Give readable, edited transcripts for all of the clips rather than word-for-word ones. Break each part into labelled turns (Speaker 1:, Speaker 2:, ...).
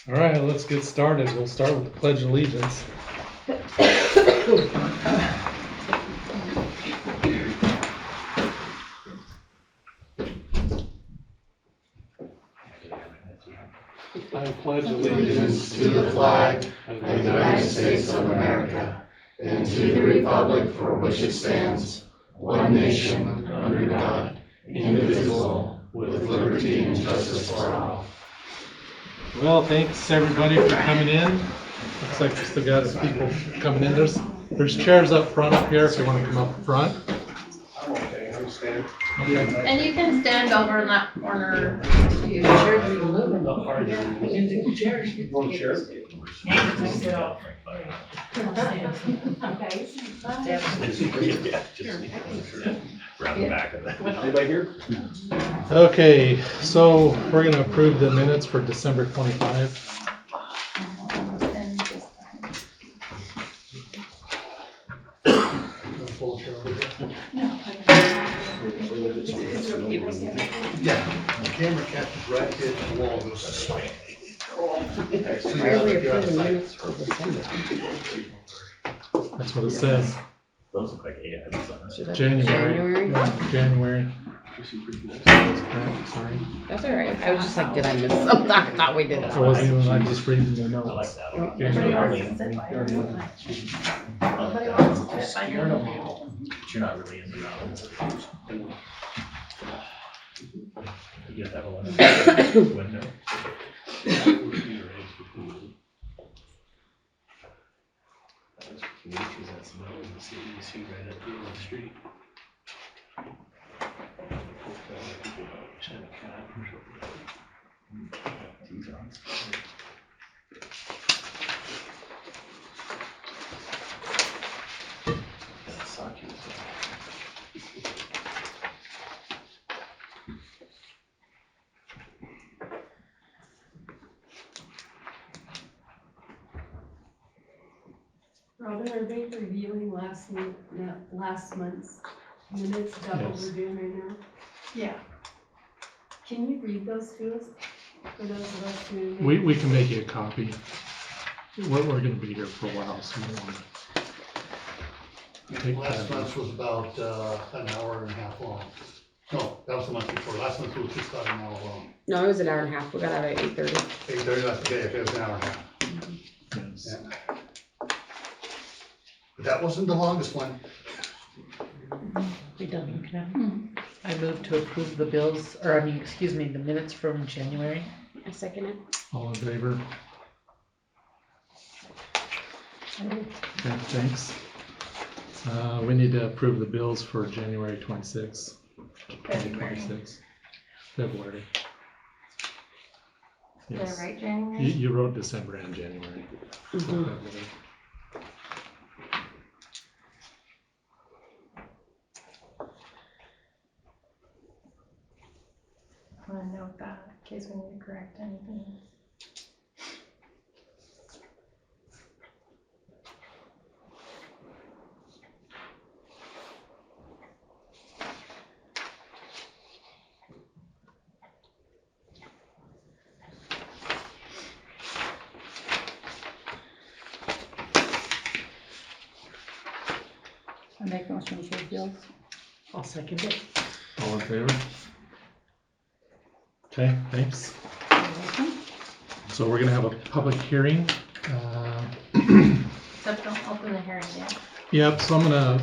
Speaker 1: All right, let's get started. We'll start with the Pledge of Allegiance. I pledge
Speaker 2: allegiance to the flag of the United States of America and to the republic for which it stands, one nation, under God, indivisible, with liberty and justice for all.
Speaker 1: Well, thanks everybody for coming in. Looks like we still got some people coming in. There's chairs up front up here if you want to come up front.
Speaker 3: I'm okay, I'm staying.
Speaker 1: Okay.
Speaker 4: And you can stand over in that corner too.
Speaker 3: You want a chair?
Speaker 5: Round the back of that.
Speaker 3: Anybody here?
Speaker 1: Okay, so we're going to approve the minutes for December 25.
Speaker 6: Yeah, the camera catches right here at the wall, goes this way.
Speaker 2: Why are we approving minutes for December?
Speaker 1: That's what it says.
Speaker 5: Those look like AI designs.
Speaker 1: January. Yeah, January. That's correct, sorry.
Speaker 2: That's all right. I was just like, did I miss something? I thought we did
Speaker 1: It
Speaker 2: that.
Speaker 1: wasn't even, I'm just reading the
Speaker 5: I like
Speaker 1: notes.
Speaker 5: that.
Speaker 4: Everybody wants to sit by your side. Everybody wants to sit by your side.
Speaker 5: But you're not really into that. You get that one window.
Speaker 7: Robin, are they reviewing last month's minutes? Is that what
Speaker 1: Yes.
Speaker 7: we're doing right now?
Speaker 4: Yeah.
Speaker 7: Can you read those to us? For those of us who.
Speaker 1: We can make you a copy. We're going to be here for a while, so we want to take
Speaker 6: Last
Speaker 1: that.
Speaker 6: month was about an hour and a half long. No, that was the month before. Last month was just about an hour long.
Speaker 2: No, it was an hour and a half. We got out at 8:30.
Speaker 6: 8:30, that's okay, if it was an hour and a half.
Speaker 1: Yes.
Speaker 6: Yeah. But that wasn't the longest one.
Speaker 8: We done looking at them? I move to approve the bills, or the minutes from January.
Speaker 2: I second it.
Speaker 1: All in favor? Okay, thanks. We need to approve the bills for January 26th. 2026. February.
Speaker 4: Did
Speaker 1: Yes.
Speaker 4: I write January?
Speaker 1: You wrote December and January. So
Speaker 2: Mhm.
Speaker 1: February.
Speaker 4: I'm gonna note that in case we need to correct anything.
Speaker 8: I make motion to approve bills. I'll second it.
Speaker 1: All in favor? Okay, thanks. So we're gonna have a public hearing.
Speaker 4: Except don't open the hearing yet.
Speaker 1: Yep, so I'm gonna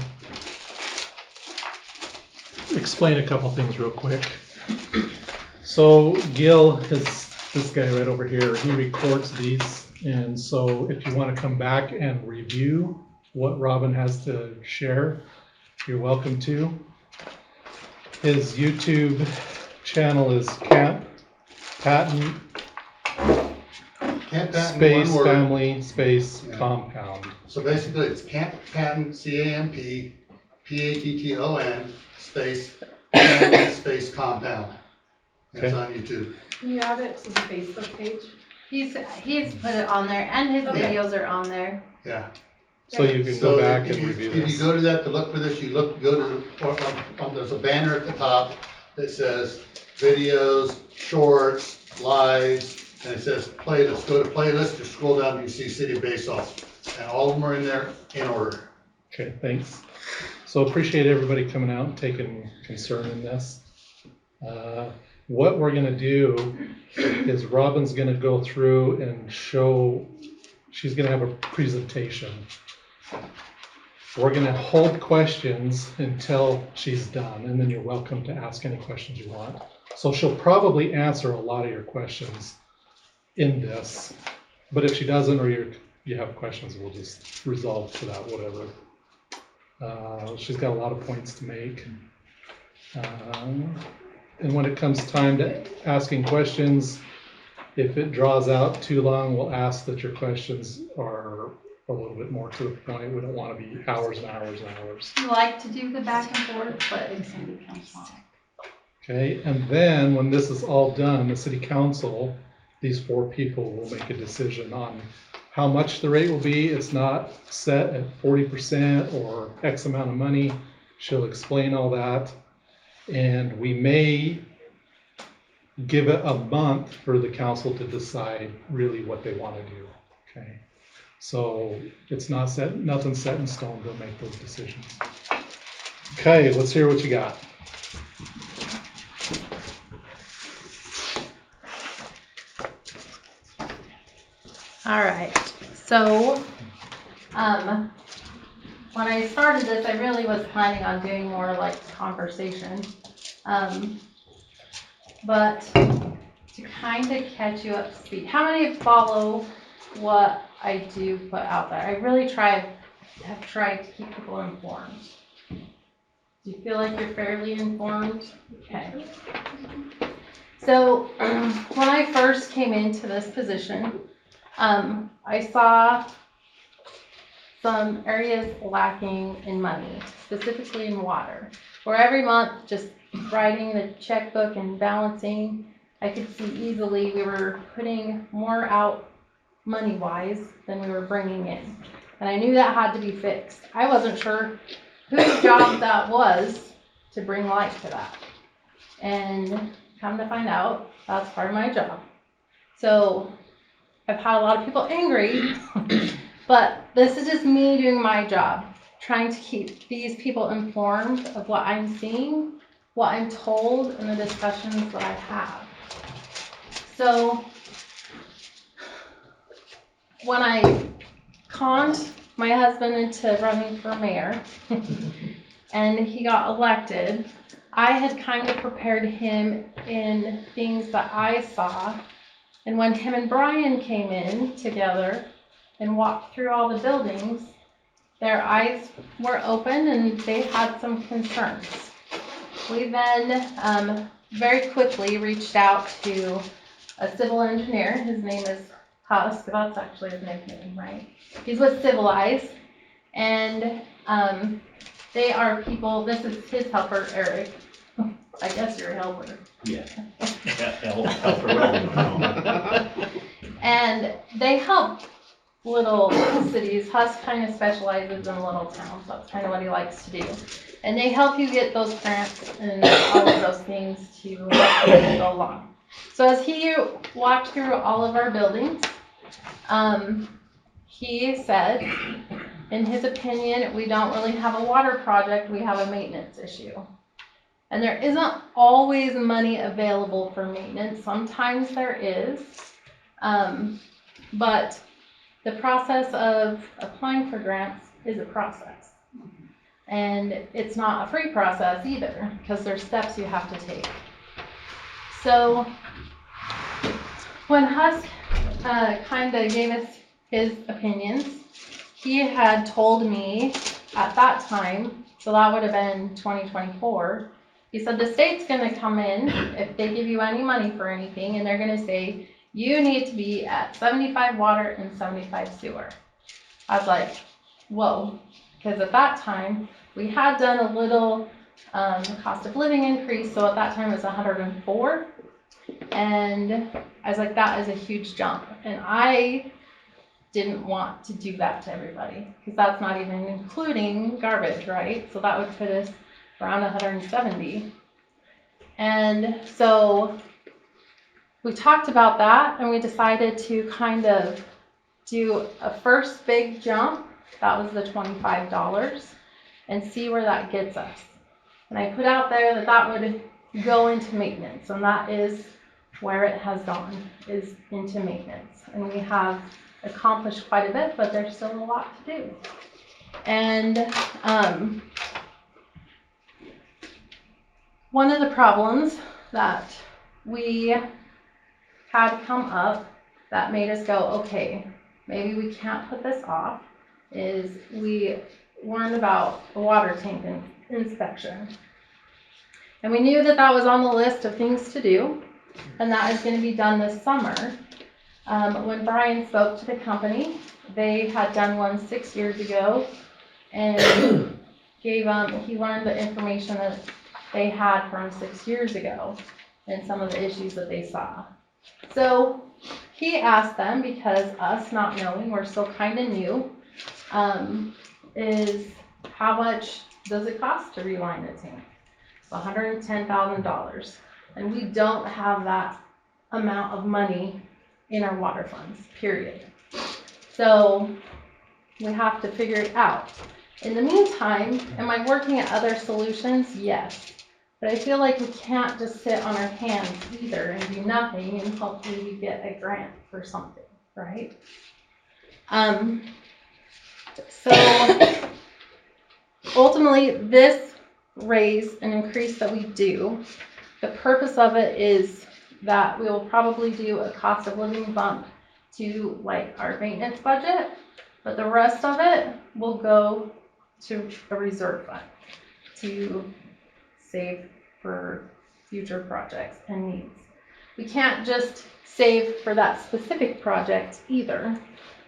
Speaker 1: explain a couple things real quick. So Gil is this guy right over here, he records these, and so if you wanna come back and review what Robin has to share, you're welcome to. His YouTube channel is Camp Patent
Speaker 6: Camp Patent,
Speaker 1: Space
Speaker 6: one word.
Speaker 1: Family Space
Speaker 6: Yeah.
Speaker 1: Compound.
Speaker 6: So basically, it's Camp Patent, CAMP, PATTON, space, family, space compound. And it's on YouTube.
Speaker 7: Can you add it to the Facebook page?
Speaker 4: He's put it on there, and his
Speaker 7: Okay.
Speaker 4: videos are on there.
Speaker 6: Yeah.
Speaker 1: So you can
Speaker 6: So
Speaker 1: go back
Speaker 6: if
Speaker 1: and
Speaker 6: you-
Speaker 1: review
Speaker 6: If you
Speaker 1: this.
Speaker 6: go to that to look for this, go to, there's a banner at the top that says videos, shorts, lives, and it says playlist, go to playlist, or scroll down, you see City of Basalt, and all of them are in there in order.
Speaker 1: Okay, thanks. So appreciate everybody coming out and taking concern in this. What we're gonna do is Robin's gonna go through and show, she's gonna have a presentation. We're gonna hold questions until she's done, and then you're welcome to ask any questions you want. So she'll probably answer a lot of your questions in this, but if she doesn't, or you have questions, we'll just resolve to that, whatever. She's got a lot of points to make. And when it comes time to asking questions, if it draws out too long, we'll ask that your questions are a little bit more to the point. We don't want to be hours and hours and hours.
Speaker 4: I like to do the back and forth, but it's gonna become long.
Speaker 1: Okay, and then when this is all done, the city council, these 4 people will make a decision on how much the rate will be. It's not set at 40% or X amount of money. She'll explain all that. And we may give it a month for the council to decide really what they want to do. Okay, so it's not set, nothing's set in stone. They'll make those decisions. Okay, let's hear what you got.
Speaker 4: All right, so, when I started this, I really was planning on doing more like conversation. But to kind of catch you up to speed, how many follow what I do put out there? I really have tried to keep people informed. Do you feel like you're fairly informed? Okay. So, when I first came into this position, I saw some areas lacking in money, specifically in water, where every month just writing the checkbook and balancing, I could see easily we were putting more out money-wise than we were bringing in. And I knew that had to be fixed. I wasn't sure whose job that was to bring light to that. And come to find out, that's part of my job. So I've had a lot of people angry, but this is just me doing my job, trying to keep these people informed of what I'm seeing, what I'm told, and the discussions that I have. So when I conned my husband into running for mayor and he got elected, I had kind of prepared him in things that I saw. And when him and Brian came in together and walked through all the buildings, their eyes were open and they had some concerns. We then very quickly reached out to a civil engineer. His name is Husk. That's actually his nickname, right? He's with Civilized. And they are people, this is his helper, Eric. I guess you're a helper.
Speaker 5: Yeah. Help for whatever you want.
Speaker 4: And they help little cities. Husk kind of specializes in little towns. That's kind of what he likes to do. And they help you get those grants and all of those things to go along. So as he walked through all of our buildings, he said, in his opinion, we don't really have a water project, we have a maintenance issue. And there isn't always money available for maintenance. Sometimes there is. But the process of applying for grants is a process. And it's not a free process either, because there's steps you have to take. So when Husk kind of gave us his opinions, he had told me at that time, so that would have been 2024, he said the state's going to come in if they give you any money for anything, and they're going to say, you need to be at 75 water and 75 sewer. I was like, whoa, because at that time, we had done a little cost of living increase, so at that time it was 104, and I was like, that is a huge jump, and I didn't want to do that to everybody, because that's not even including garbage, right? So that would put us around 170. And so we talked about that and we decided to kind of do a first big jump. That was the $25 and see where that gets us. And I put out there that that would go into maintenance, and that is where it has gone, is into maintenance. And we have accomplished quite a bit, but there's still a lot to do. And one of the problems that we had come up that made us go, okay, maybe we can't put this off, is we learned about a water tank inspection. And we knew that that was on the list of things to do, and that is going to be done this summer. When Brian spoke to the company, they had done one 6 years ago, and he learned the information that they had from 6 years ago and some of the issues that they saw. So he asked them, because us not knowing, we're still kind of new, is how much does it cost to reline the tank? It's $110,000, and we don't have that amount of money in our water funds, period. So we have to figure it out. In the meantime, am I working at other solutions? Yes. But I feel like we can't just sit on our hands either and do nothing and hopefully we get a grant for something, right? So ultimately, this raise and increase that we do, the purpose of it is that we will probably do a cost of living bump to like our maintenance budget, but the rest of it will go to a reserve fund to save for future projects and needs. We can't just save for that specific project either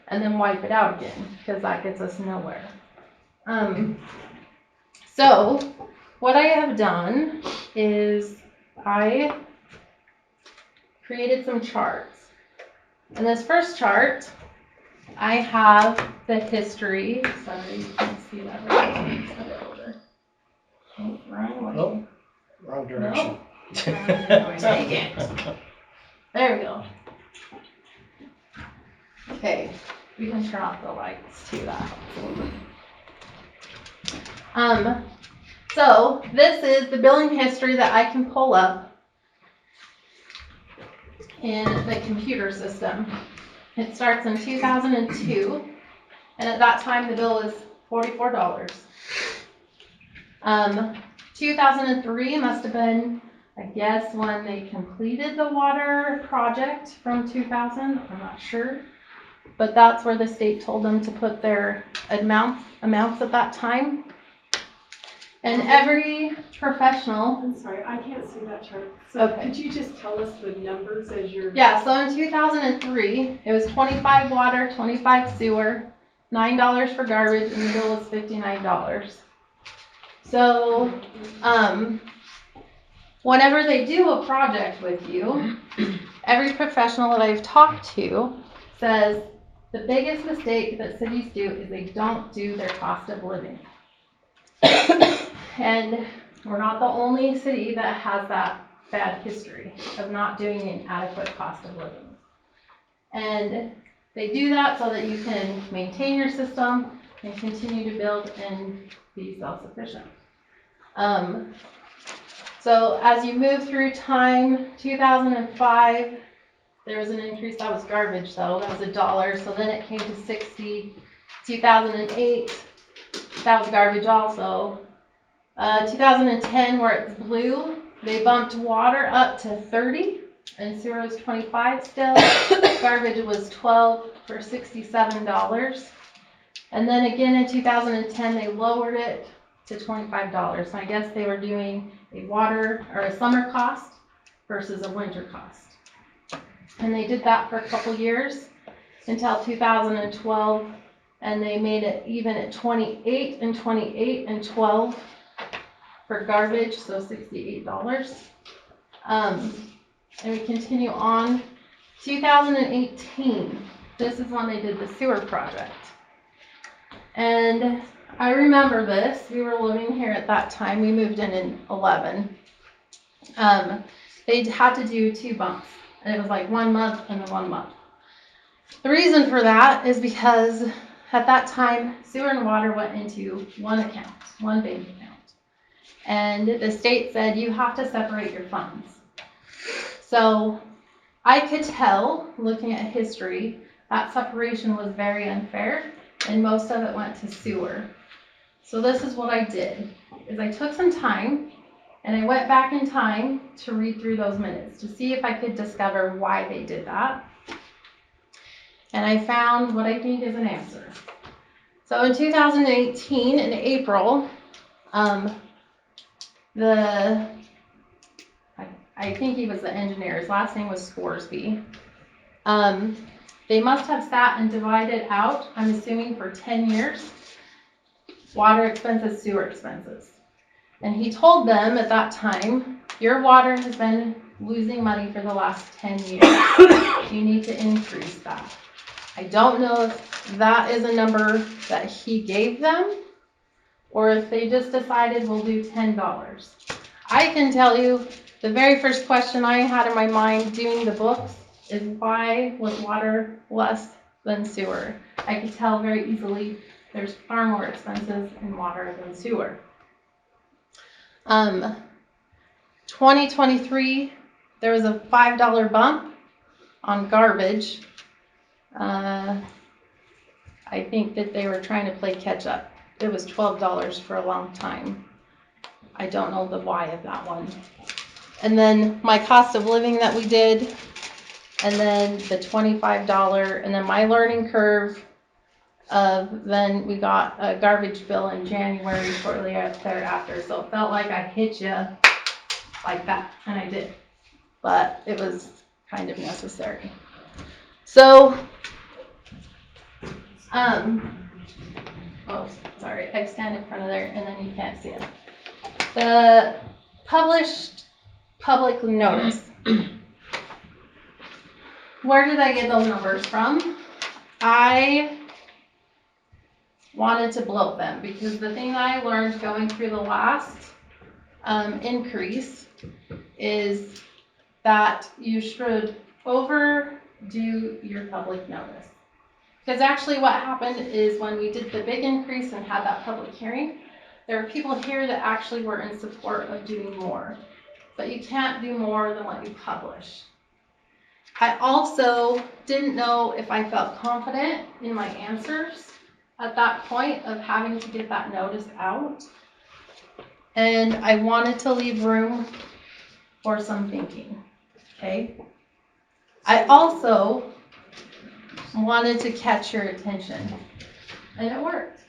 Speaker 4: and then wipe it out again, because that gets us nowhere. So what I have done is I created some charts. In this first chart, I have the history. Sorry, you can't see that right. Oh, wrong way.
Speaker 3: Nope. Wrong direction.
Speaker 4: Nope. Take it. There we go. Okay, we can turn off the lights too. That helps. So this is the billing history that I can pull up in the computer system. It starts in 2002, and at that time the bill was $44. 2003 must have been, I guess, when they completed the water project from 2000. I'm not sure, but that's where the state told them to put their amounts at that time. And every professional.
Speaker 7: I'm sorry, I can't see that chart. So
Speaker 4: Okay.
Speaker 7: could you just tell us the numbers as you're?
Speaker 4: Yeah, so in 2003, it was 25 water, 25 sewer, $9 for garbage, and the bill was $59. So, whenever they do a project with you, every professional that I've talked to says the biggest mistake that cities do is they don't do their cost of living. And we're not the only city that has that bad history of not doing an adequate cost of living. And they do that so that you can maintain your system and continue to build and be self-sufficient. So as you move through time, 2005, there was an increase. That was garbage though, that was $1. So then it came to 60. 2008, that was garbage also. 2010, where it's blue, they bumped water up to 30 and sewer was 25 still. Garbage was 12 for $67. And then again in 2010, they lowered it to $25. So I guess they were doing a water or a summer cost versus a winter cost. And they did that for a couple years until 2012, and they made it even at 28 and 28 and 12 for garbage, so $68. And we continue on. 2018, this is when they did the sewer project. And I remember this. We were living here at that time. We moved in 11. They had to do 2 bumps And it was like 1 month and then 1 month. The reason for that is because at that time, sewer and water went into one account, one bank account. And the state said you have to separate your funds. So I could tell, looking at history, that separation was very unfair, and most of it went to sewer. So this is what I did, is I took some time, and I went back in time to read through those minutes to see if I could discover why they did that. And I found what I think is an answer. So in 2018, in April, I think he was the engineer, his last name was Scoresby. They must have sat and divided out, I'm assuming for 10 years, water expenses, sewer expenses. And he told them at that time, your water has been losing money for the last 10 years. You need to increase that. I don't know if that is a number that he gave them, or if they just decided we'll do $10. I can tell you, the very first question I had in my mind doing the books is why was water less than sewer? I could tell very easily there's far more expenses in water than sewer. 2023, there was a $5 bump on garbage. I think that they were trying to play catch up. It was $12 for a long time. I don't know the why of that one. And then my cost of living that we did, and then the $25, and then my learning curve of, then we got a garbage bill in January shortly thereafter. So it felt like I hit you like that, and I did. But it was kind of necessary. So, oh, sorry, I stand in front of there and then you can't see it. The published public notice. Where did I get those numbers from? I wanted to bloat them because the thing that I learned going through the last increase is that you should overdo your public notice. Because actually what happened is when we did the big increase and had that public hearing, there were people here that actually were in support of doing more. But you can't do more than what you publish. I also didn't know if I felt confident in my answers at that point of having to get that notice out. And I wanted to leave room for some thinking, okay? I also wanted to catch your attention, and it worked.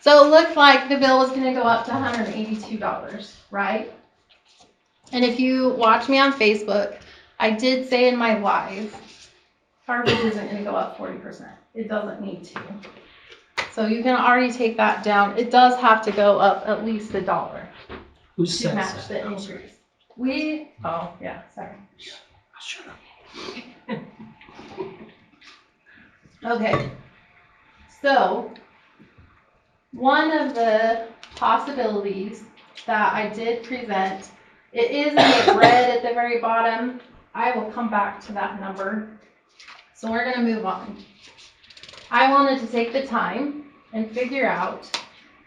Speaker 4: So it looked like the bill was going to go up to $182, right? And if you watch me on Facebook, I did say in my live, garbage isn't going to go up 40%. It doesn't need to. So you can already take that down. It does have to go up at least $1
Speaker 2: Who
Speaker 4: to
Speaker 2: says
Speaker 4: match
Speaker 2: that?
Speaker 4: the increase. Oh, yeah, sorry.
Speaker 2: Shut up.
Speaker 4: Okay, so one of the possibilities that I did present, it is in the red at the very bottom. I will come back to that number. So we're going to move on. I wanted to take the time and figure out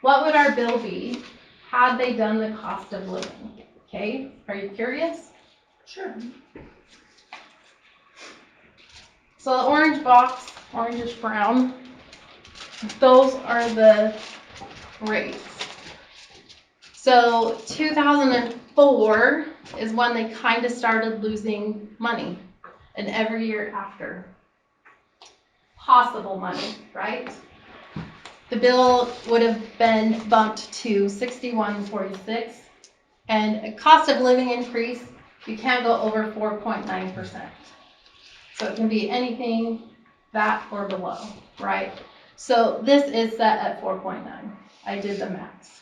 Speaker 4: what would our bill be had they done the cost of living. Okay, are you curious?
Speaker 7: Sure.
Speaker 4: So the orange box, orangish brown, those are the rates. So 2004 is when they kind of started losing money, and every year after. Possible money, right? The bill would have been bumped to $61.46, and a cost of living increase, you can't go over 4.9%. So it can be anything that or below, right? So this is set at 4.9. I did the max.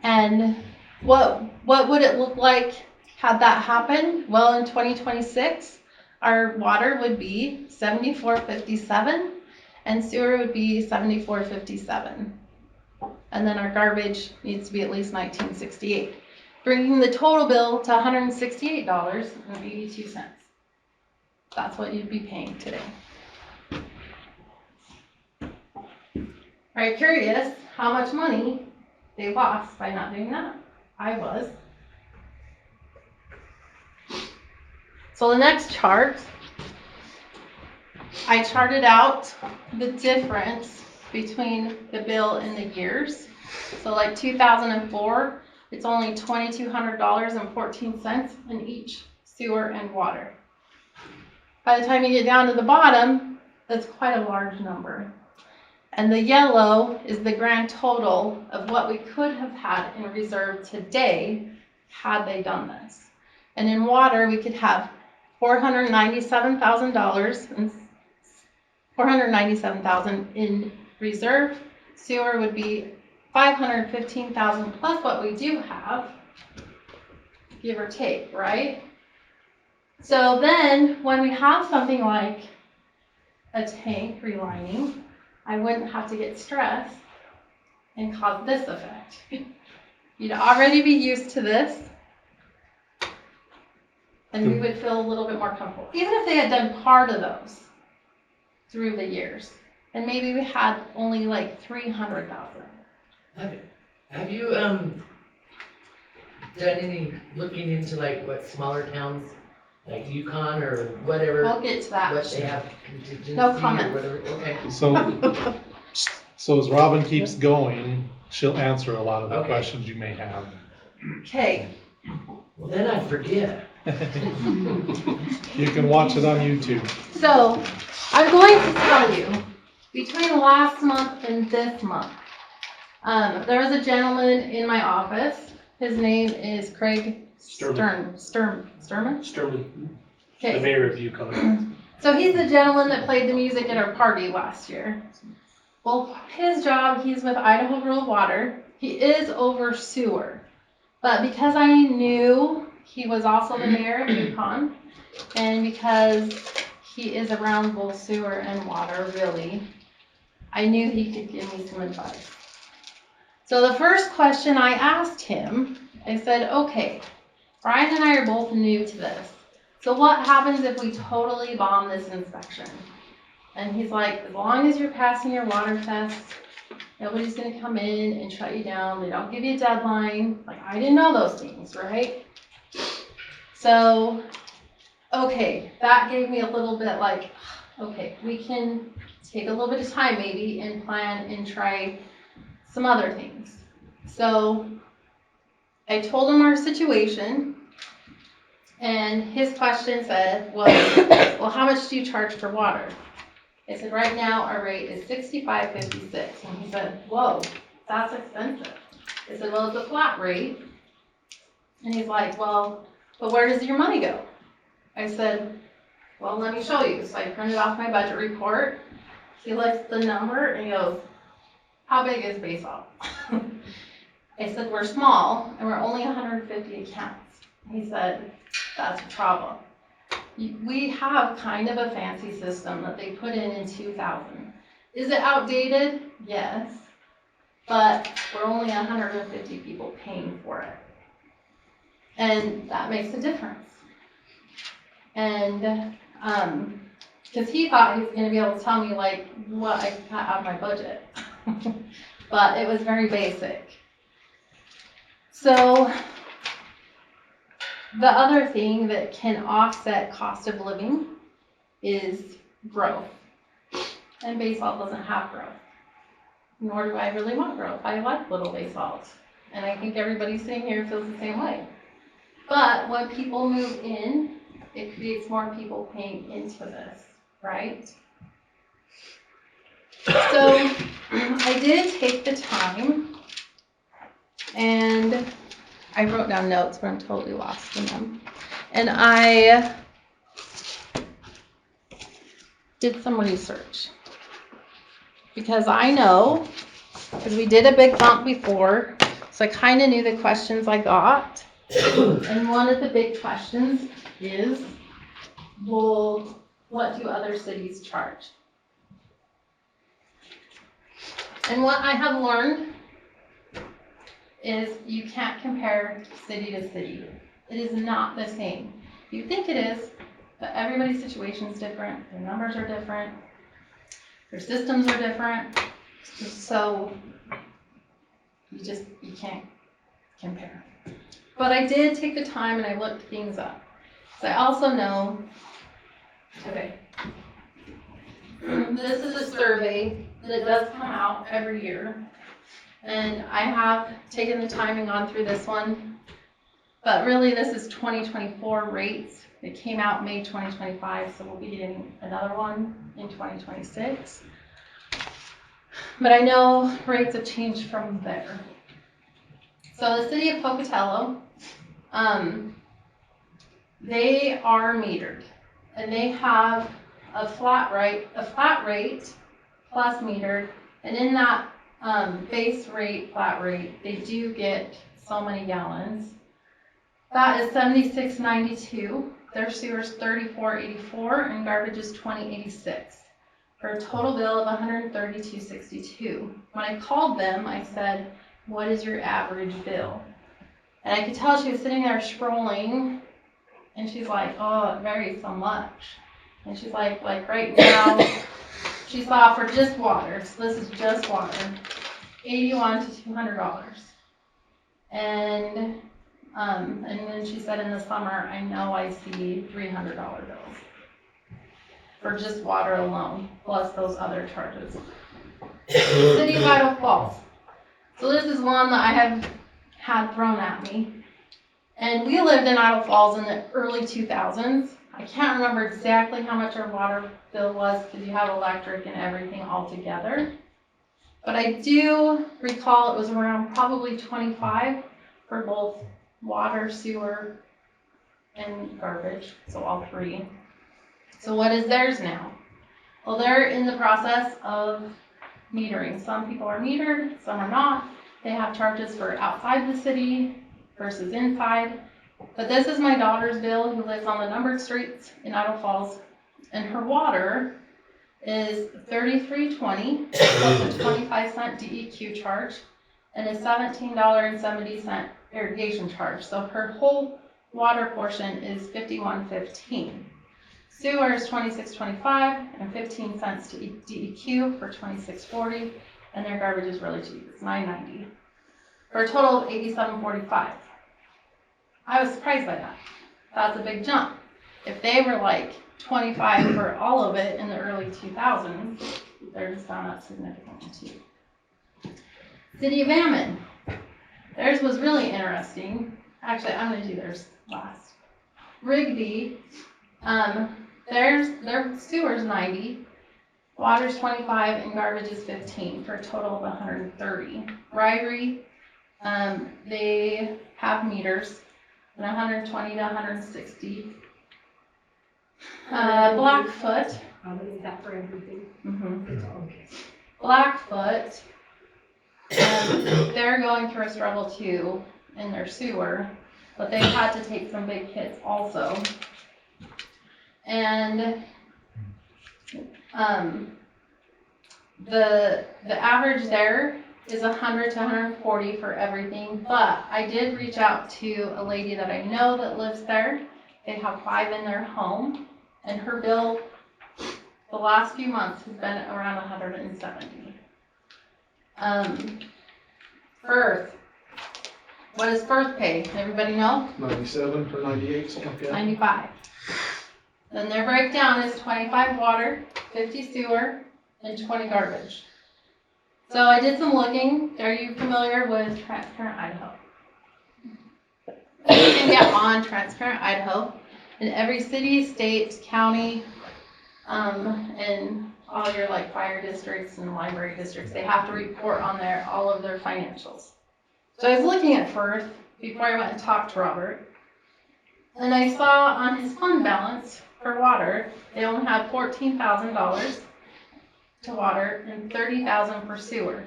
Speaker 4: And what would it look like had that happen? Well, in 2026, our water would be $74.57 and sewer would be $74.57. And then our garbage needs to be at least $19.68. bringing the total bill to $168.82. That's what you'd be paying today. Are you curious how much money they lost by not doing that? I was. So the next chart, I charted out the difference between the bill and the years. So like 2004, it's only $2,200.14 in each sewer and water. By the time you get down to the bottom, that's quite a large number. And the yellow is the grand total of what we could have had in reserve today had they done this. And in water, we could have $497,000 in reserve. Sewer would be $515,000 plus what we do have, give or take, right? So then when we have something like a tank relining, I wouldn't have to get stressed and cause this effect. You'd already be used to this, and we would feel a little bit more comfortable. Even if they had done part of those through the years, and maybe we had only like 300,000.
Speaker 9: Have you done any looking into like what smaller towns like Yukon or whatever,
Speaker 4: We'll get to that.
Speaker 9: what they have contingency
Speaker 4: No
Speaker 9: or
Speaker 4: comment.
Speaker 9: whatever? Okay.
Speaker 1: So as Robin keeps going, she'll answer a lot of the
Speaker 9: Okay.
Speaker 1: questions you may have.
Speaker 4: Okay,
Speaker 9: Well, then I forget.
Speaker 1: You can watch it on YouTube.
Speaker 4: so I'm going to tell you, between last month and this month, there was a gentleman in my office. His name is Craig Sturman.
Speaker 5: Sturman, the
Speaker 4: Okay,
Speaker 5: mayor of Yukon.
Speaker 4: so he's the gentleman that played the music at our party last year. Well, his job, he's with Idaho Rural Water. He is over sewer. But because I knew he was also the mayor of Yukon, and because he is around both sewer and water, really, I knew he could give me some advice. So the first question I asked him, I said, okay, Brian and I are both new to this. So what happens if we totally bomb this inspection? And he's like, as long as you're passing your water test, nobody's gonna come in and shut you down. They don't give you a deadline. Like, I didn't know those things, right? So, okay, that gave me a little bit like, okay, we can take a little bit of time maybe and plan and try some other things. So I told him our situation, and his question was, well, how much do you charge for water? I said, right now our rate is $65.56. And he said, whoa, that's expensive. I said, well, it's a flat rate. And he's like, well, but where does your money go? I said, well, let me show you. So I printed off my budget report. He looks at the number and he goes, how big is Basalt? I said, we're small and we're only 150 accounts. He said, that's a problem. We have kind of a fancy system that they put in 2000. Is it outdated? Yes. But we're only 150 people paying for it. And that makes a difference. And, because he thought he was going to be able to tell me like what I cut out of my budget. But it was very basic. So the other thing that can offset cost of living is growth. And Basalt doesn't have growth. Nor do I really want growth. I like little Basalt. And I think everybody sitting here feels the same way. But when people move in, it creates more people paying into this, right? So I did take the time and I wrote down notes, but I'm totally lost in them. And I did some research. Because I know, because we did a big bump before, so I kind of knew the questions I got. And one of the big questions is, well, what do other cities charge? And what I have learned is you can't compare city to city. It is not the same. You think it is, but everybody's situation is different, their numbers are different, their systems are different, so you can't compare. But I did take the time and I looked things up. So I also know, okay, this is a survey that does come out every year. And I have taken the time and gone through this one. But really, this is 2024 rates. It came out May 2025, so we'll be getting another one in 2026. But I know rates have changed from there. So the city of Pocatello, they are metered, and they have a flat rate plus metered, and in that base rate, flat rate, they do get so many gallons. That is $76.92. Their sewer's $34.84, and garbage is $20.86, for a total bill of $132.62. When I called them, I said, "What is your average bill?" And I could tell she was sitting there scrolling, and she's like, "Oh, it varies so much." And she's like right now, she saw for just water, so this is just water, $81 to $200. And then she said in the summer, I know I see $300 bills for just water alone, plus those other charges. City of Idaho Falls. So this is one that I have had thrown at me. And we lived in Idaho Falls in the early 2000s. I can't remember exactly how much our water bill was because you have electric and everything all together. But I do recall it was around probably 25 for both water, sewer, and garbage, so all three. So what is theirs now? Well, they're in the process of metering. Some people are metered, some are not. They have charges for outside the city versus inside. But this is my daughter's bill, who lives on the numbered streets in Idaho Falls, and her water is $33.20 plus a 25-cent DEQ charge and a $17.70 irrigation charge. So her whole water portion is $51.15. Sewer is $26.25 and 15 cents to DEQ for $26.40, and their garbage is really cheap. It's $9.90 for a total of $87.45. I was surprised by that. That's a big jump. If they were like 25 for all of it in the early 2000s, theirs gone up significantly too. City of Ammon. Theirs was really interesting. Actually, I'm going to do theirs last. Rigby, their sewer's 90, water's 25, and garbage is 15 for a total of 130. Ryrie, they have meters, and 120 to 160. Blackfoot.
Speaker 7: Is that for everything?
Speaker 4: Mm-hmm.
Speaker 7: It's all okay.
Speaker 4: Blackfoot, they're going through a struggle too in their sewer, but they've had to take some big hits also. And the average there is 100 to 140 for everything, but I did reach out to a lady that I know that lives there. They have 5 in their home, and her bill the last few months has been around 170. Firth. What does Firth pay? Everybody know?
Speaker 3: 97 or 98, something like that.
Speaker 4: 95. Then their breakdown is 25 water, 50 sewer, and 20 garbage. So I did some looking. Are you familiar with Transparent Idaho? You can get on Transparent Idaho, and every city, state, county, and all your like fire districts and library districts, they have to report on all of their financials. So I was looking at Firth before I went and talked to Robert, and I saw on his fund balance for water, they only had $14,000 to water and $30,000 for sewer.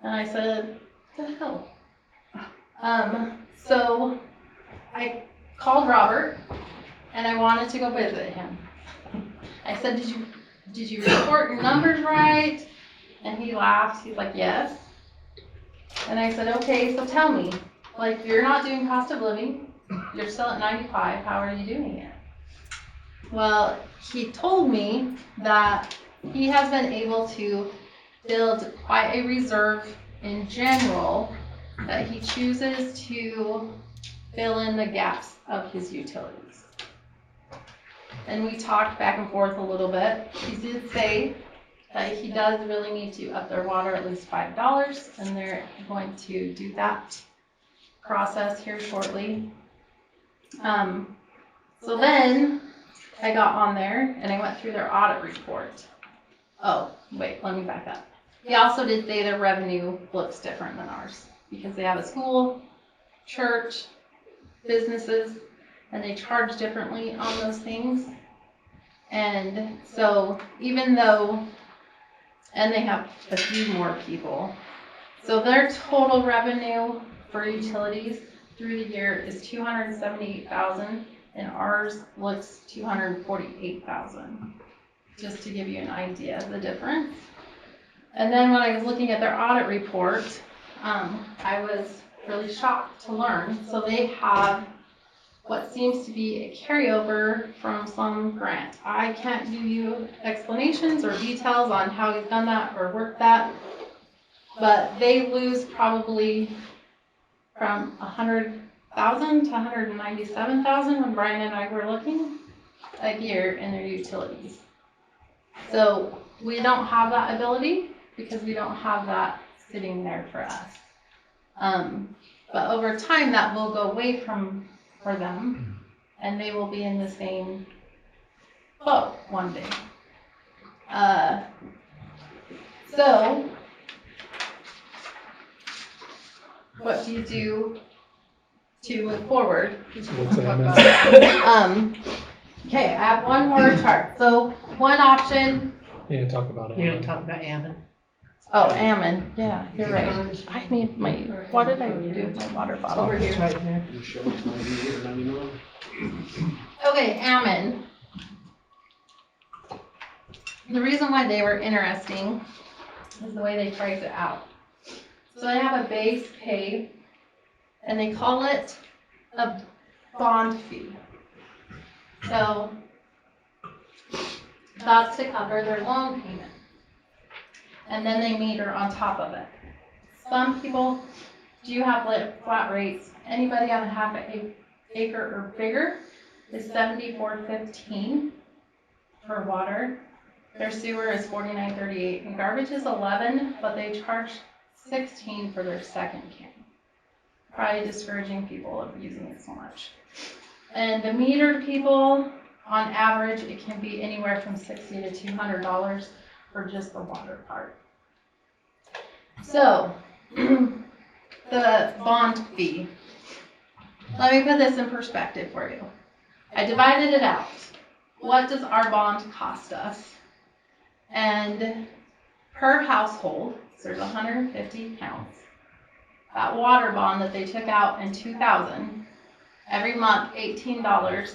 Speaker 4: And I said, what the hell? So I called Robert, and I wanted to go visit him. I said, did you report your numbers right? And he laughed. He's like, yes. And I said, okay, so tell me, like, you're not doing cost of living, you're still at 95, how are you doing it? Well, he told me that he has been able to build quite a reserve in general that he chooses to fill in the gaps of his utilities. And we talked back and forth a little bit. He did say that he does really need to up their water at least $5, and they're going to do that process here shortly. So then I got on there and I went through their audit report. Oh, wait, let me back up. He also did say their revenue looks different than ours because they have a school, church, businesses, and they charge differently on those things. And so even though, and they have a few more people, so their total revenue for utilities through the year is $278,000, and ours looks $248,000, just to give you an idea of the difference. And then when I was looking at their audit report, I was really shocked to learn. So they have what seems to be a carryover from some grant. I can't give you explanations or details on how he's done that or worked that, but they lose probably from 100,000 to 197,000 when Brian and I were looking a year in their utilities. So we don't have that ability because we don't have that sitting there for us. But over time that will go away for them, and they will be in the same boat one day. So what do you do to move forward?
Speaker 1: What's that?
Speaker 4: Okay, I have one more chart. So one option.
Speaker 1: You didn't talk about it.
Speaker 8: You don't talk about Ammon.
Speaker 4: Oh, Ammon. Yeah, you're right. I need my. What did I do with my water bottle?
Speaker 8: Over here. Right there.
Speaker 4: Okay, Ammon. The reason why they were interesting is the way they price it out. So they have a base pay, and they call it a bond fee. So that's to cover their loan payment. And then they meter on top of it. Some people do have flat rates. Anybody on a half an acre or bigger is $74.15 for water. Their sewer is $49.38, and garbage is $11, but they charge $16 for their second can. Probably discouraging people of using it so much. And the metered people, on average, it can be anywhere from $60 to $200 for just the water part. So, the bond fee. Let me put this in perspective for you. I divided it out. What does our bond cost us? And per household, so there's 150 counts. That water bond that they took out in 2000, every month $18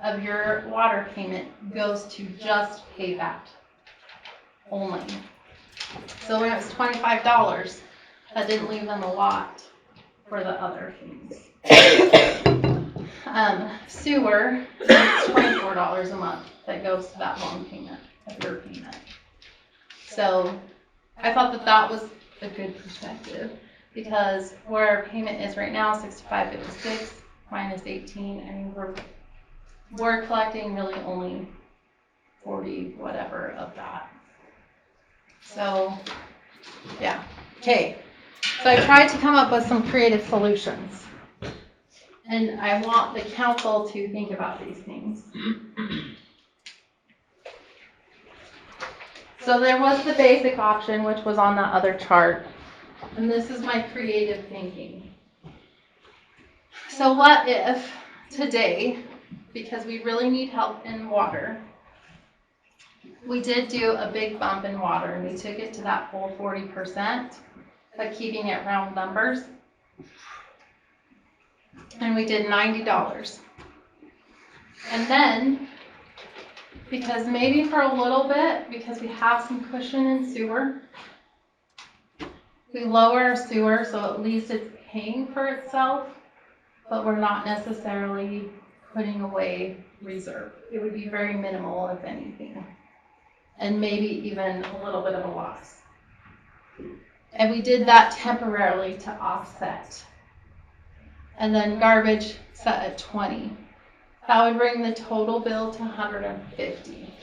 Speaker 4: of your water payment goes to just pay that only. So when it was $25, that didn't leave them a lot for the other things. Sewer is $24 a month that goes to that loan payment, of your payment. So I thought that that was a good perspective, because where our payment is right now, $65.56 minus 18, I mean we're collecting really only 40 whatever of that. So yeah, okay. So I tried to come up with some creative solutions, and I want the council to think about these things. So there was the basic option, which was on that other chart, and this is my creative thinking. So what if today, because we really need help in water, we did do a big bump in water, and we took it to that full 40%, but keeping it round numbers, and we did $90. And then, because maybe for a little bit, because we have some cushion in sewer, We lower our sewer, so at least it's paying for itself, but we're not necessarily putting away reserve. It would be very minimal, if anything, and maybe even a little bit of a loss. And we did that temporarily to offset. And then garbage set at 20. That would bring the total bill to 150.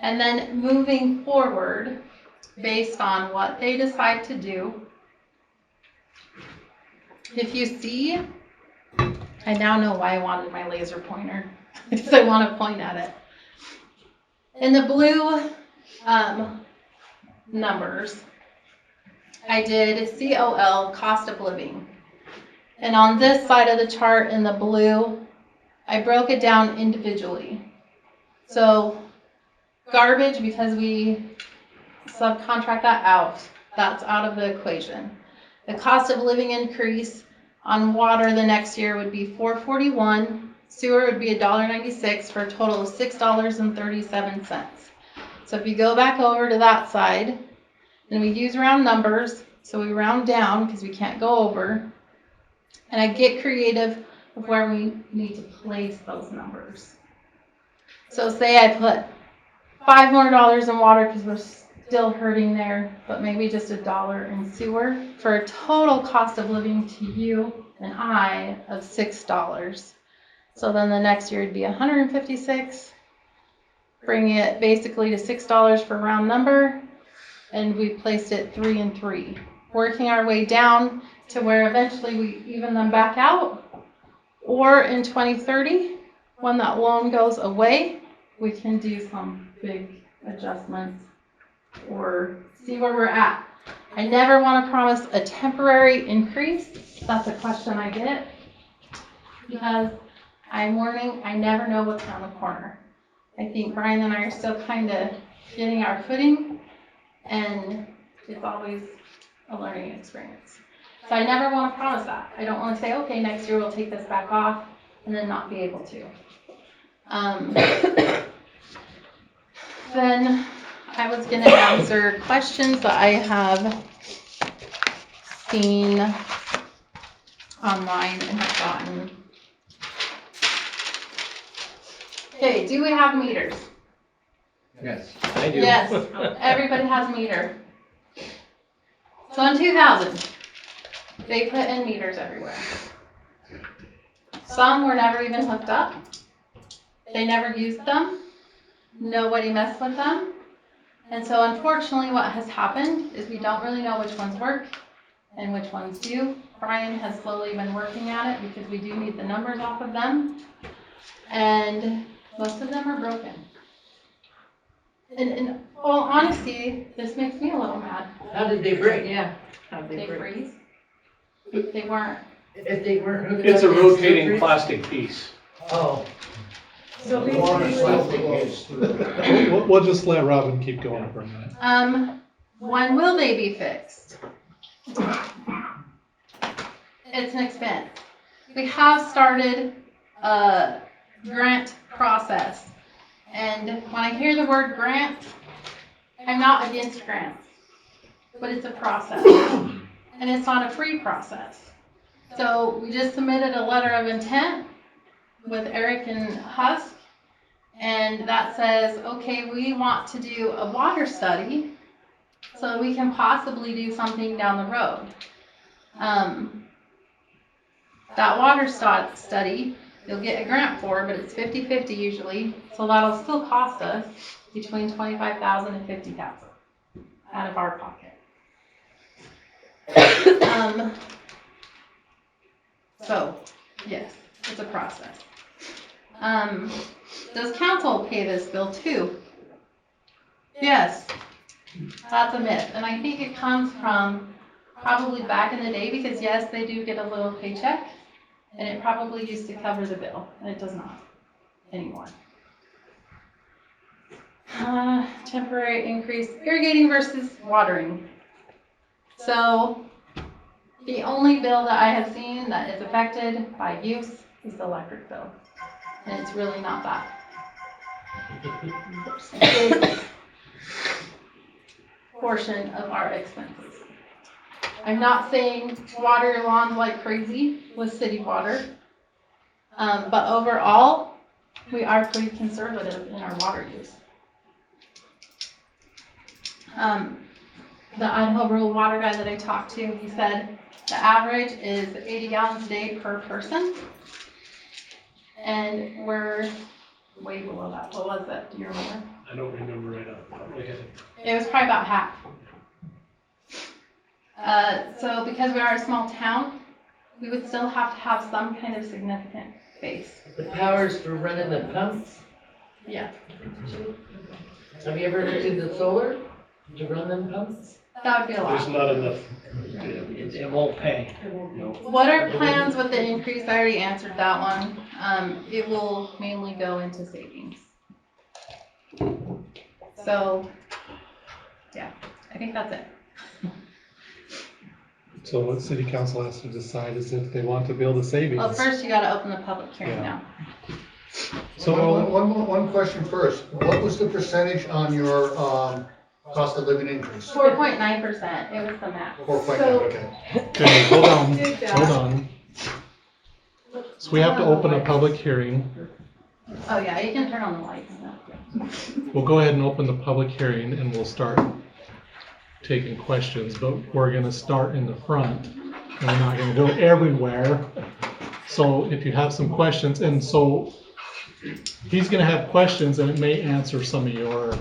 Speaker 4: And then moving forward, based on what they decide to do, if you see, I now know why I wanted my laser pointer, because I want to point at it. In the blue numbers, I did COL, cost of living. And on this side of the chart in the blue, I broke it down individually. So garbage, because we subcontract that out, that's out of the equation. The cost of living increase on water the next year would be $4.41. Sewer would be $1.96 for a total of $6.37. So if you go back over to that side, and we use round numbers, so we round down because we can't go over, and I get creative of where we need to place those numbers. So say I put $5 more in water because we're still hurting there, but maybe just $1 in sewer for a total cost of living to you and I of $6. So then the next year would be $156, bring it basically to $6 for round number, and we placed it 3 and 3, working our way down to where eventually we even them back out, or in 2030, when that loan goes away, we can do some big adjustments or see where we're at. I never want to promise a temporary increase. That's a question I get, because I'm learning, I never know what's around the corner. I think Brian and I are still kind of getting our footing, and it's always a learning experience. So I never want to promise that. I don't want to say, okay, next year we'll take this back off, and then not be able to. Then I was going to answer questions that I have seen online and have gotten. Okay, do we have meters?
Speaker 5: Yes, I do.
Speaker 4: Yes, everybody has a meter. So in 2000, they put in meters everywhere. Some were never even hooked up. They never used them. Nobody messed with them. And so unfortunately what has happened is we don't really know which ones work and which ones do. Brian has slowly been working at it because we do need the numbers off of them. And most of them are broken. And in all honesty, this makes me a little mad.
Speaker 9: How did they break?
Speaker 8: Yeah. How'd
Speaker 4: They
Speaker 8: break?
Speaker 4: freeze. They weren't.
Speaker 9: If they weren't hooked
Speaker 5: It's a
Speaker 9: up, they
Speaker 5: rotating
Speaker 9: still
Speaker 5: plastic piece.
Speaker 9: freeze? Oh,
Speaker 7: So
Speaker 6: The water
Speaker 7: basically,
Speaker 6: cycle goes through.
Speaker 1: We'll just let Robin keep going for a minute.
Speaker 4: When will they be fixed? It's an expense. We have started a grant process. And when I hear the word grant, I'm not against grants, but it's a process. And it's not a free process. So we just submitted a letter of intent with Eric and Husk, and that says, okay, we want to do a water study so we can possibly do something down the road. That water study, you'll get a grant for, but it's 50-50 usually, so that'll still cost us between $25,000 and $50,000 out of our pocket. So, yes, it's a process. Does council pay this bill too? Yes, that's a myth, and I think it comes from probably back in the day, because yes, they do get a little paycheck, and it probably used to cover the bill, and it does not anymore. Temporary increase, irrigating versus watering. So the only bill that I have seen that is affected by use is the electric bill, and it's really not that. portion of our expenses. I'm not saying water your lawns like crazy with city water, but overall, we are pretty conservative in our water use. The Idaho rural water guy that I talked to, he said the average is 80 gallons a day per person. And we're way below that. What was it? Do you remember?
Speaker 2: I don't remember right off the top of my head.
Speaker 4: It was probably about half. So because we are a small town, we would still have to have some kind of significant base.
Speaker 9: The powers for running the pumps,
Speaker 4: Yeah.
Speaker 9: have you ever looked into solar to run them pumps?
Speaker 4: That would be a
Speaker 2: There's
Speaker 4: lot.
Speaker 2: not enough.
Speaker 5: It won't pay.
Speaker 4: What are plans with the increase? I already answered that one. It will mainly go into savings. So, yeah, I think that's it.
Speaker 1: So what city council has to decide is if they want to build a savings.
Speaker 4: Well, first you gotta open the public hearing now.
Speaker 1: So,
Speaker 6: One question first. What was the percentage on your, cost of living increase?
Speaker 4: 4.9%, it was the max.
Speaker 6: 4.9,
Speaker 4: So,
Speaker 6: okay.
Speaker 1: okay, hold on,
Speaker 7: Good job.
Speaker 1: hold on. So we have to open a public hearing.
Speaker 4: oh yeah, you can turn on the lights now.
Speaker 1: We'll go ahead and open the public hearing and we'll start taking questions, but we're gonna start in the front. And we're not gonna go everywhere. So if you have some questions, and so he's gonna have questions and it may answer some of your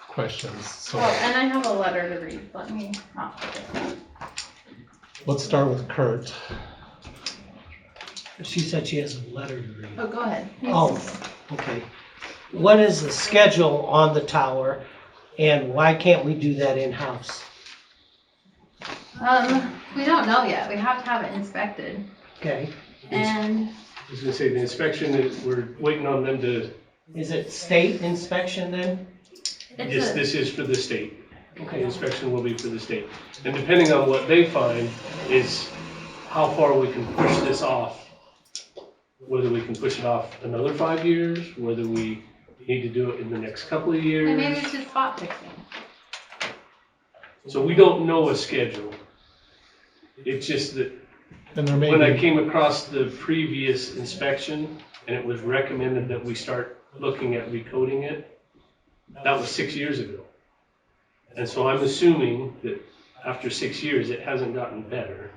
Speaker 1: questions. So
Speaker 4: Oh, and I have a letter to read, let me not forget that.
Speaker 1: let's start with Kurt.
Speaker 10: She said she has a letter to read.
Speaker 4: Oh, go ahead.
Speaker 10: Oh, okay. What is the schedule on the tower, and why can't we do that in-house?
Speaker 4: We don't know yet, we have to have it inspected,
Speaker 10: Okay,
Speaker 4: and
Speaker 2: I was gonna say, the inspection, we're waiting on them to,
Speaker 10: is it state inspection then?
Speaker 2: yes,
Speaker 4: it's
Speaker 2: this is for the state. The
Speaker 10: Okay,
Speaker 2: inspection will be for the state. And depending on what they find is how far we can push this off. Whether we can push it off another 5 years, whether we need to do it in the next couple of years.
Speaker 4: and maybe it's just spot fixing.
Speaker 2: So we don't know a schedule. It's just that
Speaker 1: And there may
Speaker 2: when I
Speaker 1: be,
Speaker 2: came across the previous inspection and it was recommended that we start looking at recoding it, that was 6 years ago. And so I'm assuming that after 6 years, it hasn't gotten better.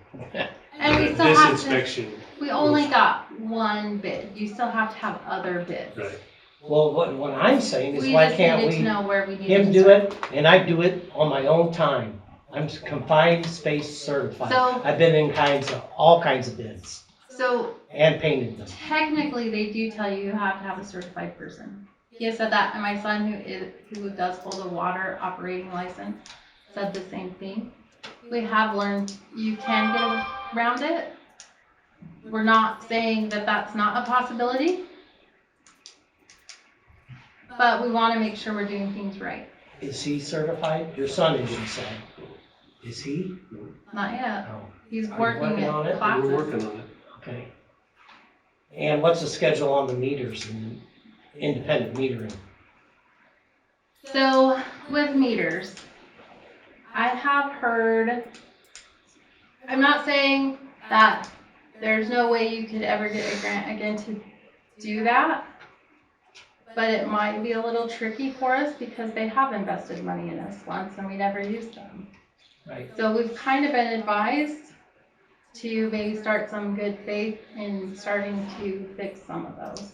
Speaker 4: And we still
Speaker 2: This
Speaker 4: have to,
Speaker 2: inspection,
Speaker 4: we only got one bid, you still have to have other bids.
Speaker 2: right.
Speaker 10: well, what I'm saying is
Speaker 4: We
Speaker 10: why
Speaker 4: just
Speaker 10: can't
Speaker 4: needed to
Speaker 10: we,
Speaker 4: know where we needed
Speaker 10: him
Speaker 4: to
Speaker 10: do
Speaker 4: start.
Speaker 10: it, and I do it on my own time. I'm confined space certified.
Speaker 4: So-
Speaker 10: I've been in all kinds of bids,
Speaker 4: So
Speaker 10: and painted them.
Speaker 4: technically, they do tell you have to have a certified person. He has said that, and my son who does hold a water operating license said the same thing. We have learned you can get around it. We're not saying that that's not a possibility. But we wanna make sure we're doing things right.
Speaker 10: Is he certified? Your son is, you said. Is he?
Speaker 4: Not yet.
Speaker 10: No.
Speaker 4: He's
Speaker 10: Are you
Speaker 4: working
Speaker 10: working on it?
Speaker 4: at classes.
Speaker 2: We're working on it.
Speaker 10: Okay. And what's the schedule on the meters and independent metering?
Speaker 4: So with meters, I have heard, I'm not saying that there's no way you could ever get a grant again to do that, but it might be a little tricky for us because they have invested money in us once and we never used them.
Speaker 10: Right.
Speaker 4: So we've kind of been advised to maybe start some good faith in starting to fix some of those.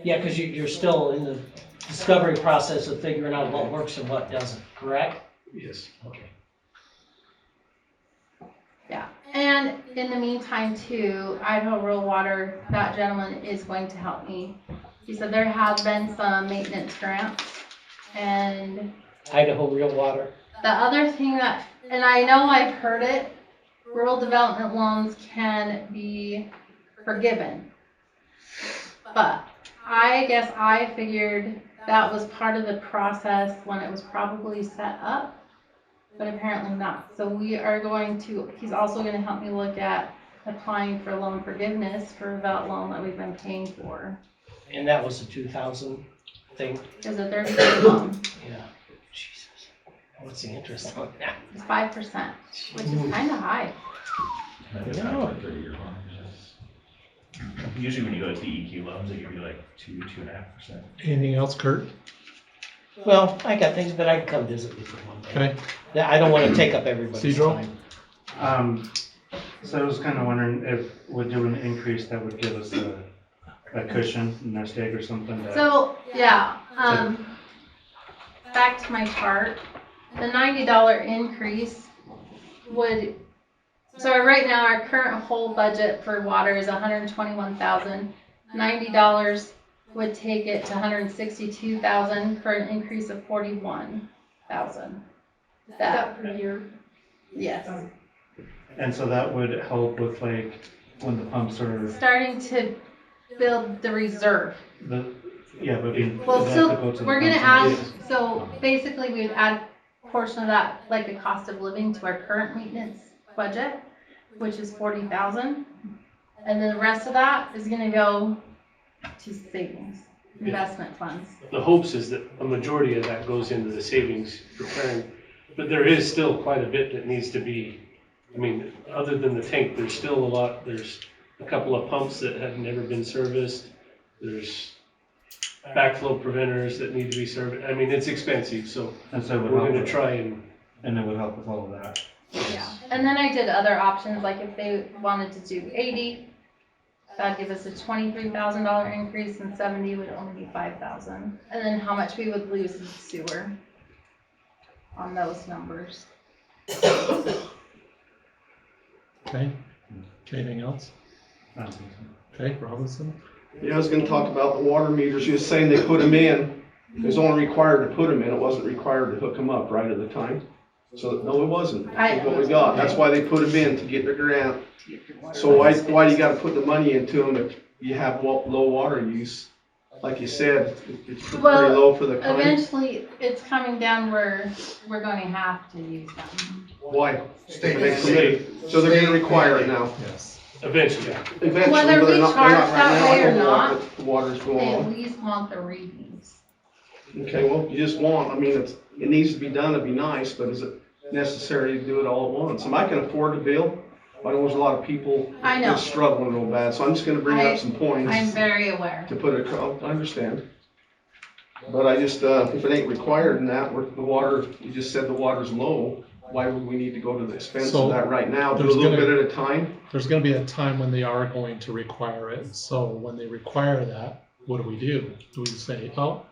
Speaker 10: Yeah, because you're still in the discovery process of figuring out what works and what doesn't, correct?
Speaker 2: Yes.
Speaker 10: Okay.
Speaker 4: Yeah, and in the meantime too, Idaho Rural Water, that gentleman is going to help me. He said there has been some maintenance grants, and
Speaker 10: Idaho Real Water.
Speaker 4: the other thing that, and I know I've heard it, rural development loans can be forgiven. But I guess I figured that was part of the process when it was probably set up, but apparently not. So we are going to, he's also gonna help me look at applying for loan forgiveness for that loan that we've been paying for.
Speaker 10: And that was a 2000 thing.
Speaker 4: It's a 30-day loan.
Speaker 10: Yeah. Jesus. What's the interest on that?
Speaker 4: It's 5%, which is kind of high.
Speaker 5: Usually when you go to DEQ loans, they give you like 2.5%.
Speaker 1: Anything else, Kurt?
Speaker 10: Well, I got things, but I can come visit with you one day.
Speaker 1: Okay,
Speaker 10: Yeah, I don't wanna take up everybody's
Speaker 1: Cedro?
Speaker 10: time.
Speaker 11: So I was kind of wondering if we'd do an increase that would give us a cushion, a nest egg or something.
Speaker 4: So, yeah, back to my chart, the $90 increase would, so right now our current whole budget for water is $121,000. $90 would take it to $162,000 for an increase of $41,000.
Speaker 7: Is that per year?
Speaker 4: Yes,
Speaker 11: And so that would help with like when the pumps are
Speaker 4: starting to build the reserve.
Speaker 11: yeah, but being.
Speaker 4: Well,
Speaker 11: they have
Speaker 4: so
Speaker 11: to go to the
Speaker 4: we're gonna
Speaker 11: pumps
Speaker 4: add, so basically we would add a portion of that, like the cost of living to our current maintenance budget, which is 40,000. And then the rest of that is gonna go to savings, investment funds.
Speaker 2: The hopes is that a majority of that goes into the savings preparing, but there is still quite a bit that needs to be, I mean, other than the tank, there's still a lot, there's a couple of pumps that have never been serviced. There's backflow preventers that need to be serviced. I mean, it's expensive, so
Speaker 11: And so it would
Speaker 2: we're
Speaker 11: help
Speaker 2: gonna
Speaker 11: with-
Speaker 2: try and,
Speaker 11: And it would help with all of that.
Speaker 4: Yeah. And then I did other options, like if they wanted to do 80, that'd give us a $23,000 increase, and 70 would only be 5,000. And then how much we would lose in sewer on those numbers.
Speaker 1: okay. Anything else?
Speaker 11: I don't think so.
Speaker 1: Okay, Robinson?
Speaker 3: Yeah, I was gonna talk about the water meters. You were saying they put them in. It was only required to put them in. It wasn't required to hook them up right at the time. So, no, it wasn't. That's what we got. That's why they put them in, to get the grant. So why do you gotta put the money into them if you have low water use? Like you said, it's pretty
Speaker 4: Well,
Speaker 3: low for the county.
Speaker 4: Eventually, it's coming down where we're going to have to use them.
Speaker 3: Why?
Speaker 6: State
Speaker 3: They committed. So they're gonna require it now.
Speaker 1: Yes.
Speaker 2: eventually.
Speaker 3: Eventually,
Speaker 4: Whether
Speaker 3: but
Speaker 4: we
Speaker 3: they're not
Speaker 4: charge
Speaker 3: right
Speaker 4: that
Speaker 3: now.
Speaker 4: way
Speaker 3: I
Speaker 4: or
Speaker 3: don't know
Speaker 4: not,
Speaker 3: what the water's going
Speaker 4: They
Speaker 3: on.
Speaker 4: at least want the readings.
Speaker 3: Okay, well, you just want, I mean, it needs to be done, it'd be nice, but is it necessary to do it all at once? And I can afford the bill, I know there's a lot of people
Speaker 4: I know.
Speaker 3: that's struggling real bad, so I'm just gonna bring up some
Speaker 4: I'm
Speaker 3: points
Speaker 4: very aware.
Speaker 3: to put it, I understand. But I just, if it ain't required in that, where the water, you just said the water's low, why would we need to go to the expense
Speaker 1: So,
Speaker 3: of that right now? Do a
Speaker 1: there's
Speaker 3: little
Speaker 1: gonna-
Speaker 3: bit at a time?
Speaker 1: There's gonna be a time when they are going to require it, so when they require that, what do? Do we say, oh,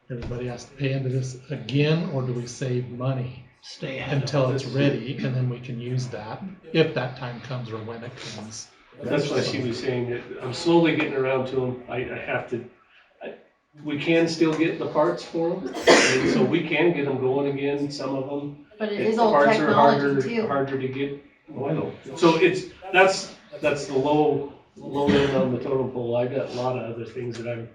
Speaker 1: everybody has to pay into this again, or do we save money
Speaker 10: Stay ahead of
Speaker 1: until
Speaker 10: it.
Speaker 1: it's ready, and then we can use that, if that time comes or when it comes?
Speaker 2: That's why she was saying that I'm slowly getting around to them. I have to, we can still get the parts for them, and so we can get them going again, some of them.
Speaker 4: But it
Speaker 2: The
Speaker 4: is old
Speaker 2: parts are
Speaker 4: technology too.
Speaker 2: harder to get. Oh, I know. So that's the low end on the totem pole. I've got a lot of other things that I'm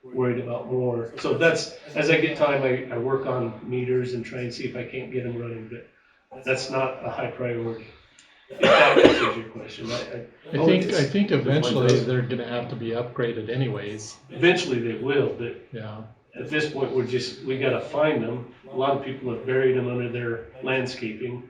Speaker 2: worried about more. So that's, as I get time, I work on meters and try and see if I can't get them running, but that's not a high priority. If that answers your question.
Speaker 1: I think eventually they're gonna have to be upgraded anyways,
Speaker 2: Eventually they will, but
Speaker 1: yeah.
Speaker 2: at this point, we gotta find them. A lot of people have buried them under their landscaping,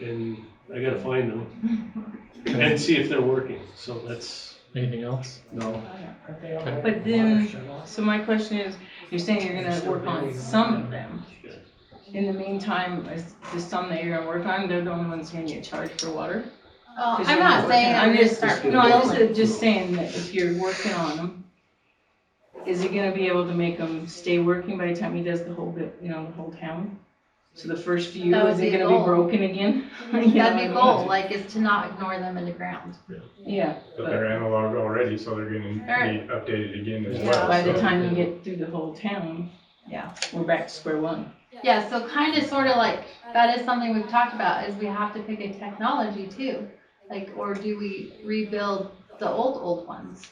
Speaker 2: and I gotta find them and see if they're working. So that's,
Speaker 1: Anything else?
Speaker 3: No.
Speaker 1: Okay.
Speaker 12: But then, so my question is, you're saying you're gonna work on some of them. In the meantime, is the some that you're gonna work on, they're the only ones gonna get charged for water?
Speaker 4: Oh,
Speaker 12: 'Cause
Speaker 4: I'm
Speaker 12: you're
Speaker 4: not saying
Speaker 12: working-
Speaker 4: I'm gonna start.
Speaker 12: No, I'm
Speaker 4: filming.
Speaker 12: just saying that if you're working on them, is he gonna be able to make them stay working by the time he does the whole bit, the whole town? So the first few,
Speaker 4: That would
Speaker 12: is
Speaker 4: be
Speaker 12: it
Speaker 4: a
Speaker 12: gonna
Speaker 4: goal.
Speaker 12: be broken again? You know
Speaker 4: That'd be
Speaker 12: what I
Speaker 4: a
Speaker 12: mean?
Speaker 4: goal, like, is to not ignore them in the ground.
Speaker 12: Yeah,
Speaker 13: But they're analog already, so they're gonna need updated again as
Speaker 12: yeah,
Speaker 13: well.
Speaker 12: by the
Speaker 13: so-
Speaker 12: time you get through the whole town,
Speaker 4: Yeah.
Speaker 12: we're back to square one.
Speaker 4: Yeah, so kind of sort of like, that is something we've talked about, is we have to pick a technology too. Like, or do we rebuild the old ones?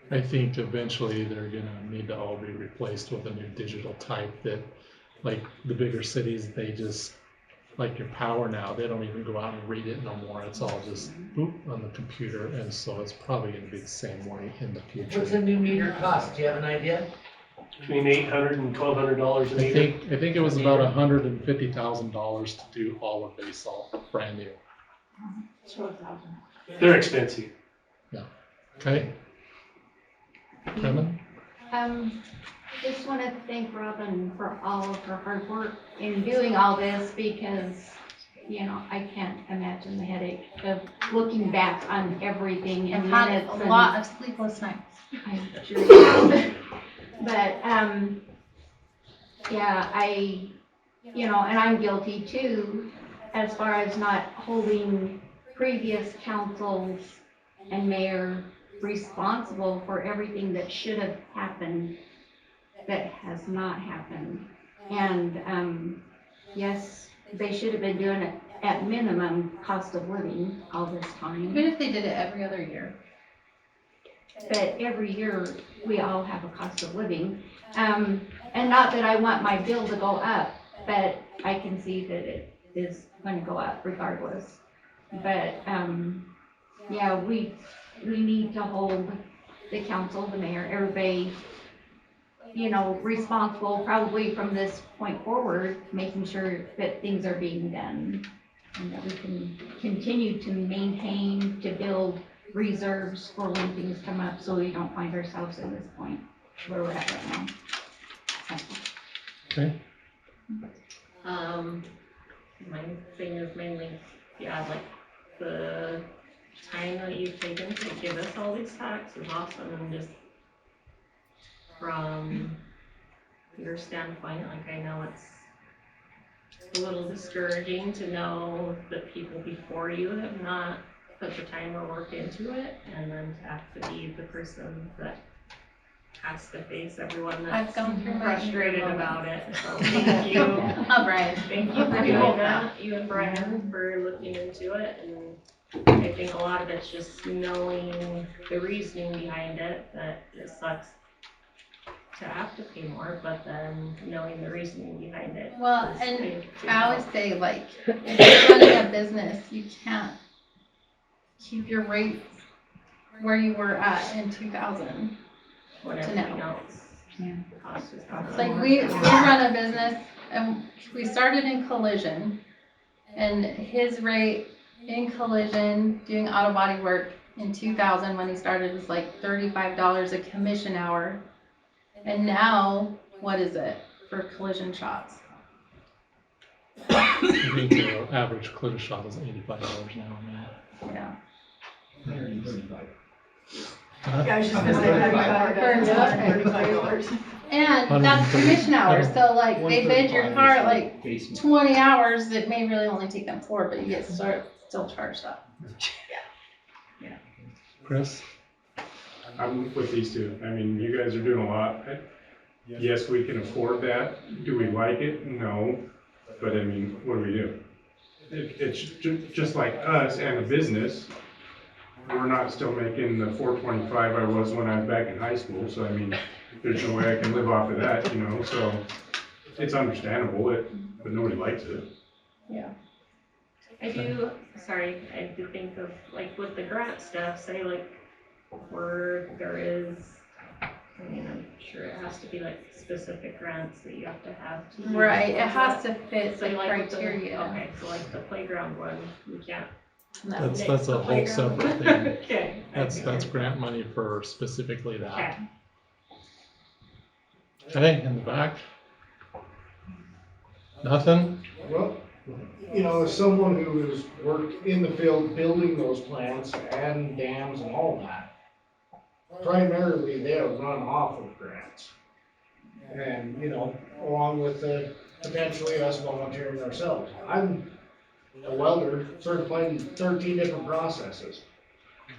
Speaker 1: I think eventually they're gonna need to all be replaced with a new digital type that, like the bigger cities, they just like your power now, they don't even go out and read it no more. It's all just boop on the computer, and so it's probably gonna be the same way in the
Speaker 9: What's
Speaker 1: future.
Speaker 9: a new meter cost? Do you have an idea?
Speaker 5: Between $800 and $1,200 a
Speaker 1: I
Speaker 5: meter.
Speaker 1: think it was about $150,000 to do all of Basalt, brand new.
Speaker 5: They're expensive.
Speaker 1: Okay? Kevin?
Speaker 14: Just want to thank Robin for all of her hard work in doing all this because, you know, I can't imagine the headache of looking back on everything
Speaker 4: I've
Speaker 14: and
Speaker 4: had
Speaker 14: minutes
Speaker 4: a
Speaker 14: and-
Speaker 4: lot of sleepless nights.
Speaker 14: I'm sure you have. But, yeah, you know, and I'm guilty too, as far as not holding previous councils and mayor responsible for everything that should have happened that has not happened. And, yes, they should have been doing it at minimum cost of living all this time.
Speaker 4: Even if they did it every other year.
Speaker 14: But every year, we all have a cost of living. And not that I want my bill to go up, but I can see that it is going to go up regardless. But, yeah, we need to hold the council, the mayor, everybody, you know, responsible probably from this point forward, making sure that things are being done and that we can continue to maintain, to build reserves for when things come up so we don't find ourselves in this point where we're at right now.
Speaker 1: Okay.
Speaker 15: My thing is mainly, yeah, like the time that you've taken to give us all these facts is awesome, and just from your standpoint, like I know it's a little discouraging to know that people before you have not put the time or work into it, and then to have to be the person that has to face everyone
Speaker 4: I've
Speaker 15: that's
Speaker 4: gone through my
Speaker 15: frustrated
Speaker 4: anger
Speaker 15: about it. So thank you.
Speaker 4: Oh, Brian.
Speaker 15: Thank you for doing that, you and Brian, for looking into it, and I think a lot of it's just knowing the reasoning behind it, that it sucks to have to pay more, but then knowing the reasoning behind it.
Speaker 4: Well,
Speaker 15: is
Speaker 4: and
Speaker 15: big to
Speaker 4: I always
Speaker 15: help.
Speaker 4: say, like, if you're running a business, you can't keep your rates where you were at in 2000
Speaker 15: When
Speaker 4: to
Speaker 15: everything
Speaker 4: now.
Speaker 15: else costs is gone.
Speaker 4: Like, we run a business, and we started in collision, and his rate in collision, doing auto body work in 2000 when he started was like $35 a commission hour. And now, what is it for collision shots?
Speaker 1: I think the average collision shop is $85 now, man.
Speaker 4: Yeah.
Speaker 7: I was just gonna say $35.
Speaker 4: And that's commission hours, so like, they bid your car at like 20 hours, it may really only take them 4, but you get still charged up.
Speaker 1: Chris?
Speaker 13: I'm with these two. I mean, you guys are doing a lot. Yes, we can afford that. Do we like it? No. But I mean, what do we do? It's just like us and a business. We're not still making the $425 I was when I was back in high school. So I mean, there's no way I can live off of that, you know. So it's understandable, but nobody likes it.
Speaker 4: Yeah.
Speaker 15: I do think of, like, with the grant stuff, say like, where there is, I mean, I'm sure it has to be like specific grants that you have to have to use.
Speaker 4: Right, it has to fit the
Speaker 15: So like with
Speaker 4: criteria.
Speaker 15: Okay, so like the playground one, we can't.
Speaker 4: No.
Speaker 1: That's
Speaker 15: nix
Speaker 1: a
Speaker 15: the
Speaker 1: whole
Speaker 15: playground.
Speaker 1: separate thing.
Speaker 15: Okay.
Speaker 1: That's grant money for specifically that.
Speaker 15: Okay.
Speaker 1: Okay, in the back? Nothing?
Speaker 16: Well, you know, as someone who has worked in the field building those plants and dams and all that, primarily they are run off of grants. And, you know, along with potentially us volunteering ourselves. I'm a welder certified in 13 different processes,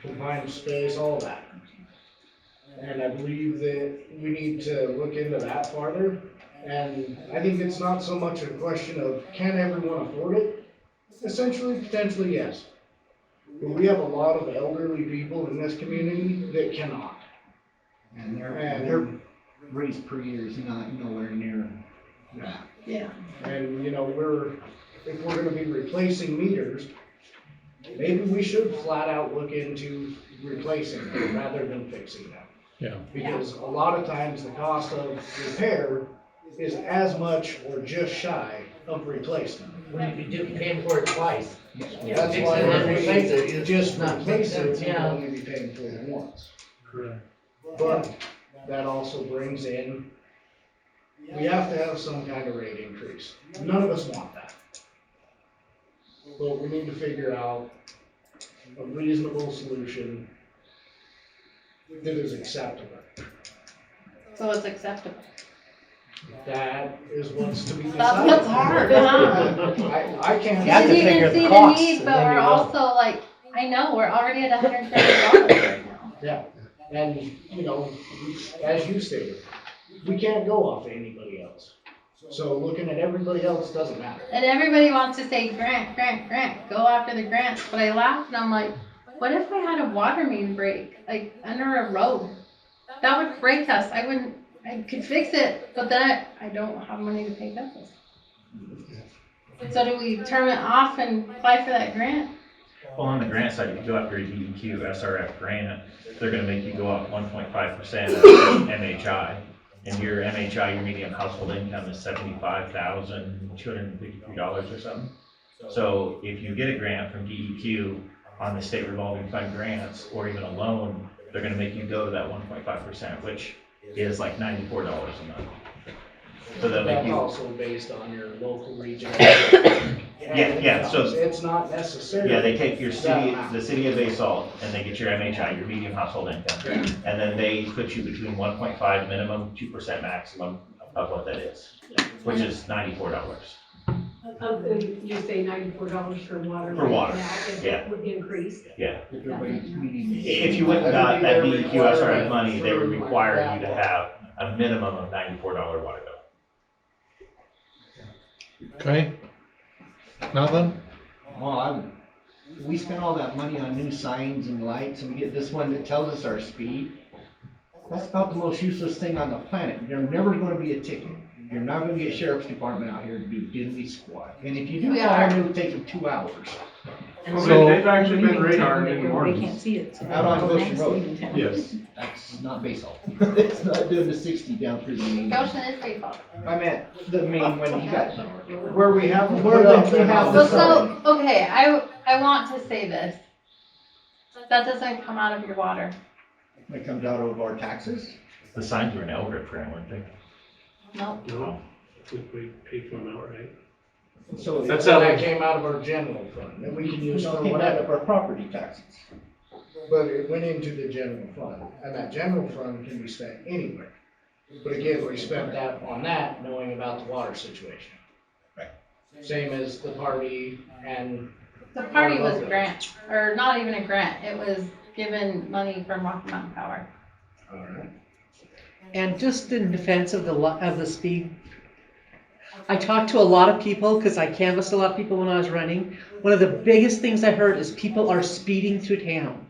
Speaker 16: confined space, all that. And I believe that we need to look into that farther. And I think it's not so much a question of can everyone afford it? Essentially, potentially, yes. But we have a lot of elderly people in this community that cannot.
Speaker 2: And their rates per year is not nowhere near that.
Speaker 4: Yeah.
Speaker 16: And, you know, we're if we're gonna be replacing meters, maybe we should flat out look into replacing them rather than fixing them.
Speaker 1: Yeah.
Speaker 16: Because a lot of times the cost of repair is as much or just shy of replacement.
Speaker 9: When you could be paying for it twice.
Speaker 16: That's
Speaker 9: Fix
Speaker 16: why
Speaker 9: it and
Speaker 16: if
Speaker 9: replace it,
Speaker 16: we
Speaker 9: it's
Speaker 16: just
Speaker 9: not
Speaker 16: replace it,
Speaker 9: sense,
Speaker 16: we
Speaker 9: yeah.
Speaker 16: only be paying for it once.
Speaker 13: Correct.
Speaker 16: But that also brings in, we have to have some kind of rate increase. None of us want that. But we need to figure out a reasonable solution that is acceptable.
Speaker 4: So it's acceptable.
Speaker 16: That is what's to be decided.
Speaker 4: That's what's hard, huh?
Speaker 16: I can't.
Speaker 10: You have to
Speaker 4: You
Speaker 10: figure
Speaker 4: can
Speaker 10: the
Speaker 4: see the
Speaker 10: costs,
Speaker 4: need,
Speaker 10: and
Speaker 4: but
Speaker 10: then
Speaker 4: we're
Speaker 10: you know.
Speaker 4: also like, I know, we're already at $130 right now.
Speaker 16: Yeah, and, you know, as you stated, we can't go off of anybody else. So looking at everybody else doesn't matter.
Speaker 4: And everybody wants to say grant, grant, grant, go after the grants, but I laugh and I'm like, what if we had a water main break, like under a road? That would break us. I could fix it, but then I don't have money to pay bills. So do we turn it off and apply for that grant?
Speaker 5: Well, on the grant side, if you go after a DEQ SRF grant, they're gonna make you go up 1.5% of MHI. And your MHI, your median household income is $75,253 or something. So if you get a grant from DEQ on the state revolving fund grants, or even a loan, they're gonna make you go to that 1.5%, which is like $94 a month. So they'll make
Speaker 16: That's
Speaker 5: you,
Speaker 16: also based on your local region.
Speaker 5: yeah, so,
Speaker 16: It's not necessary.
Speaker 5: yeah, they take your city,
Speaker 16: That
Speaker 5: the city of Basalt, and they get your MHI, your median household income. And then they put you between 1.5 minimum, 2% maximum of what that is, which is $94.
Speaker 7: You say $94 for water.
Speaker 5: For water,
Speaker 7: right now, if
Speaker 5: yeah.
Speaker 7: it would increase.
Speaker 5: Yeah. If you went and got that DEQ SRF money, they would require you to have a minimum of $94 water bill.
Speaker 1: Okay? Nothing?
Speaker 2: Well, we spent all that money on new signs and lights, and we get this one that tells us our speed. That's about the most useless thing on the planet. There's never gonna be a ticket. You're not gonna get sheriff's department out here to do diddly squat. And if you do
Speaker 4: We
Speaker 2: call
Speaker 4: are.
Speaker 2: them, it'll take them 2 hours.
Speaker 13: Well,
Speaker 1: So-
Speaker 13: they've actually been radared in the
Speaker 8: They
Speaker 13: mornings.
Speaker 8: can't see it. so
Speaker 2: Out on
Speaker 8: they're
Speaker 2: Goshen Road.
Speaker 13: Yes.
Speaker 2: That's not Basalt. It's not doing the 60 down through the main.
Speaker 4: Goshen is pretty far.
Speaker 2: I meant the main one, you got,
Speaker 16: Where we have them
Speaker 2: Where
Speaker 16: put up
Speaker 2: they
Speaker 16: their
Speaker 2: have
Speaker 4: Well,
Speaker 2: the
Speaker 16: houses.
Speaker 4: so, okay, I want to say this. That doesn't come out of your water.
Speaker 2: it comes out of our taxes.
Speaker 5: The signs were an LRIP grant, weren't they?
Speaker 4: Nope.
Speaker 13: No, we paid for them outright.
Speaker 2: So
Speaker 16: That's
Speaker 2: it's-
Speaker 16: how that came out of our general fund, that we can use
Speaker 2: No,
Speaker 16: for
Speaker 2: it came out
Speaker 16: whatever.
Speaker 2: of our property taxes.
Speaker 16: But it went into the general fund, and that general fund can be spent anywhere. But again, we spent that on that, knowing about the water situation.
Speaker 2: Right.
Speaker 16: Same as the party and.
Speaker 4: The party was grant, or not even a grant, it was given money from Rocky Mountain Power.
Speaker 16: Alright.
Speaker 8: And just in defense of the speed, I talked to a lot of people, because I canvassed a lot of people when I was running. One of the biggest things I heard is people are speeding through town.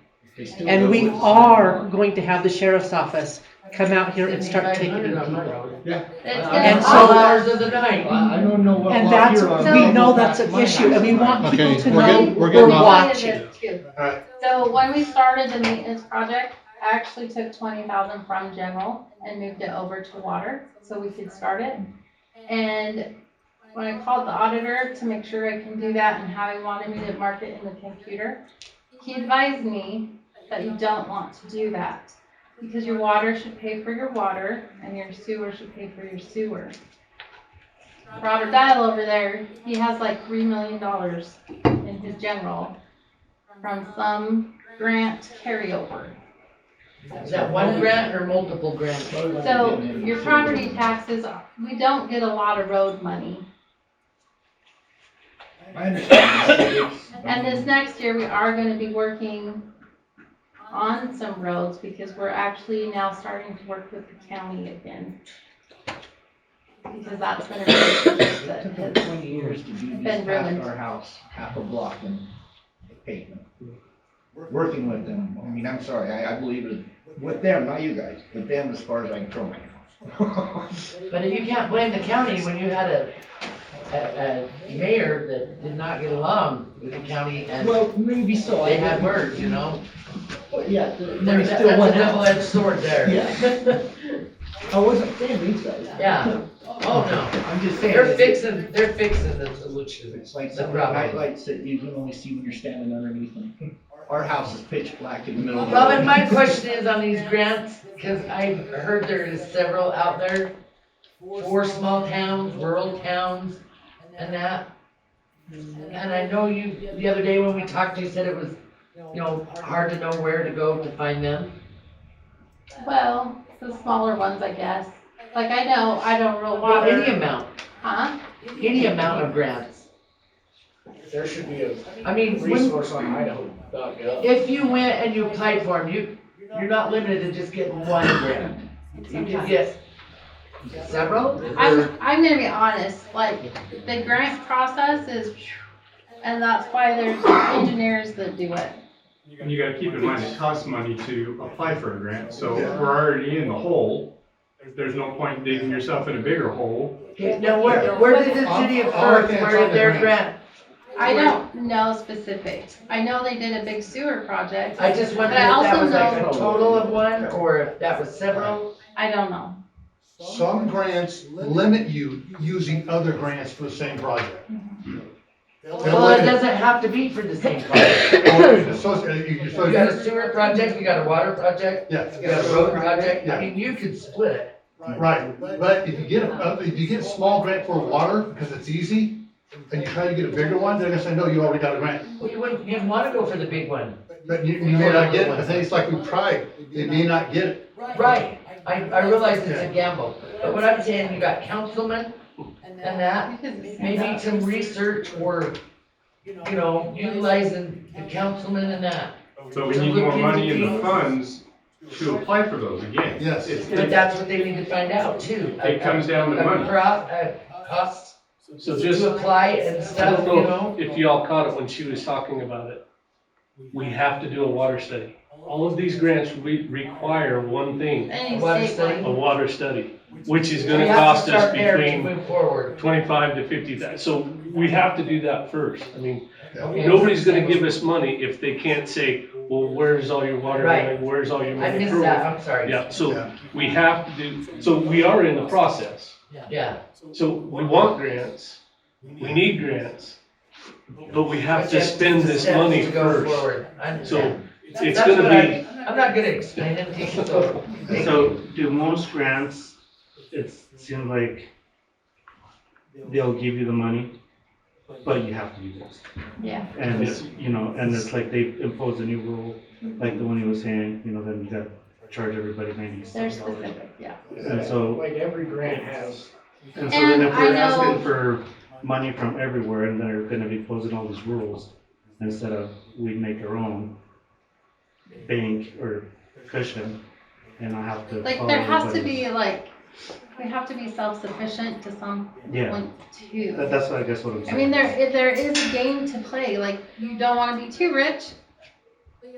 Speaker 8: And we are going to have the sheriff's office come out here and start ticketing people.
Speaker 2: Yeah.
Speaker 4: It's
Speaker 8: And
Speaker 4: gonna
Speaker 8: so-
Speaker 9: All hours of the night.
Speaker 2: I don't know what.
Speaker 8: And
Speaker 2: lot
Speaker 8: that's,
Speaker 2: you're on.
Speaker 8: we know that's an issue, and we want
Speaker 1: Okay,
Speaker 8: people to
Speaker 1: we're
Speaker 8: know
Speaker 1: getting- we're
Speaker 8: we're
Speaker 1: getting
Speaker 4: Let me
Speaker 1: off.
Speaker 4: tell you
Speaker 8: watching.
Speaker 4: this too.
Speaker 16: Alright.
Speaker 4: So when we started the maintenance project, I actually took 20,000 from general and moved it over to water so we could start it. And when I called the auditor to make sure I can do that and how he wanted me to mark it in the computer, he advised me that you don't want to do that because your water should pay for your water and your sewer should pay for your sewer. Robert Dial over there, he has like $3 million in his general from some grant carryover.
Speaker 9: Is that one grant or multiple grants?
Speaker 4: So your property taxes, we don't get a lot of road money.
Speaker 2: I understand.
Speaker 4: And this next year, we are gonna be working on some roads because we're actually now starting to work with the county again. Because that's been a relationship that
Speaker 2: It took
Speaker 4: has,
Speaker 2: 20 years to do
Speaker 4: been
Speaker 2: this past
Speaker 4: ruined.
Speaker 2: our house, half a block in pavement. Working with them, I mean, I'm sorry, I believe it, with them, not you guys, with them as far as I can throw my house.
Speaker 9: But you can't blame the county when you had a a mayor that did not get along with the county and
Speaker 10: Well, maybe so.
Speaker 9: they had words, you know?
Speaker 10: But yeah,
Speaker 9: That's
Speaker 10: money
Speaker 9: a
Speaker 10: still went out.
Speaker 9: double-edged sword there.
Speaker 10: Yeah. I wasn't saying these guys.
Speaker 9: Yeah. Oh, no.
Speaker 10: I'm just saying.
Speaker 9: They're fixing the solution.
Speaker 10: It's like
Speaker 9: The
Speaker 10: some of the
Speaker 9: problem.
Speaker 10: highlights that you can only see when you're standing underneath them. Our house is pitch black in the middle of the.
Speaker 9: Robin, my question is on these grants, because I heard there is several out there for small towns, rural towns, and that. And I know you, the other day when we talked, you said it was, you know, hard to know where to go to find them.
Speaker 4: Well, the smaller ones, I guess. Like I know, I don't real
Speaker 9: Well,
Speaker 4: water.
Speaker 9: any amount,
Speaker 4: Huh?
Speaker 9: any amount of grants.
Speaker 16: There should be a
Speaker 9: I mean, when,
Speaker 16: resource on Idaho.gov.
Speaker 9: if you went and you applied for them, you're not limited to just getting one grant. You can get several, or,
Speaker 4: I'm gonna be honest, like, the grant process is, and that's why there's engineers that do it.
Speaker 13: And you gotta keep in mind, it costs money to apply for a grant, so if we're already in the hole. There's no point digging yourself in a bigger hole.
Speaker 9: okay, now where did the city of Perth, where did their grant?
Speaker 4: I don't know specifics. I know they did a big sewer project.
Speaker 9: I just wondered
Speaker 4: But I
Speaker 9: if that
Speaker 4: also
Speaker 9: was like
Speaker 4: know-
Speaker 9: a total of one, or if that was several.
Speaker 4: I don't know.
Speaker 6: Some grants limit you using other grants for the same project.
Speaker 9: Well, it doesn't have to be for the same project. You got a sewer project, you got a water project,
Speaker 6: Yeah.
Speaker 9: you got a road project,
Speaker 6: Yeah.
Speaker 9: I mean, you could split it.
Speaker 6: Right, but if you get a small grant for water, because it's easy, and you try to get a bigger one, they're gonna say, no, you already got a grant.
Speaker 9: Well, you'd wanna go for the big one.
Speaker 6: But you may not get it, I think it's like we've tried, they may not get it.
Speaker 9: Right, I realize it's a gamble, but what I'm saying, you got councilmen and that, maybe some research or, you know, utilizing the councilmen and that.
Speaker 13: But we
Speaker 9: To
Speaker 13: need
Speaker 9: look
Speaker 13: more
Speaker 9: into
Speaker 13: money in the
Speaker 9: things.
Speaker 13: funds to apply for those again.
Speaker 6: Yes.
Speaker 9: But that's what they need to find out too.
Speaker 13: It comes down to money.
Speaker 9: Costs
Speaker 2: So just,
Speaker 9: to apply and
Speaker 2: I
Speaker 9: stuff,
Speaker 2: don't
Speaker 9: you
Speaker 2: know
Speaker 9: know?
Speaker 2: if y'all caught it when she was talking about it. We have to do a water study. All of these grants require one thing,
Speaker 4: Any
Speaker 9: Water
Speaker 4: state
Speaker 9: study?
Speaker 4: one.
Speaker 2: a water study, which is
Speaker 9: We
Speaker 2: gonna
Speaker 9: have to
Speaker 2: cost us
Speaker 9: start there to
Speaker 2: between
Speaker 9: move forward.
Speaker 2: 25 to 50,000. So we have to do that first. I mean,
Speaker 9: Okay.
Speaker 2: nobody's gonna give us money if they can't say, well, where's all your water
Speaker 9: Right.
Speaker 2: line, where's all your
Speaker 9: I
Speaker 2: money?
Speaker 9: missed that, I'm sorry.
Speaker 2: Yeah, so we have to do, so we are in the process.
Speaker 9: Yeah.
Speaker 2: So we want grants, we need grants, but we have to spend this
Speaker 9: Steps
Speaker 2: money
Speaker 9: to go
Speaker 2: first.
Speaker 9: forward. I understand.
Speaker 2: So it's
Speaker 9: That's
Speaker 2: gonna
Speaker 9: what
Speaker 2: be,
Speaker 9: I'm not good at explaining things, so.
Speaker 11: So do most grants, it seems like they'll give you the money, but you have to do this.
Speaker 4: Yeah.
Speaker 11: And it's, you know, and it's like they impose a new rule, like the one he was saying, you know, then you gotta charge everybody
Speaker 4: They're
Speaker 11: $90.
Speaker 4: specific, yeah.
Speaker 11: And so,
Speaker 16: Like every grant has.
Speaker 11: and so then if
Speaker 4: And I
Speaker 11: we're
Speaker 4: know-
Speaker 11: asking for money from everywhere and they're gonna be posing all these rules, instead of we make our own bank or cushion, and I have to
Speaker 4: Like,
Speaker 11: follow
Speaker 4: there has to
Speaker 11: everybody's-
Speaker 4: be like, we have to be self-sufficient to some
Speaker 11: Yeah.
Speaker 4: point too.
Speaker 11: That's what I guess what I'm
Speaker 4: I
Speaker 11: saying.
Speaker 4: mean, there is a game to play, like, you don't wanna be too rich,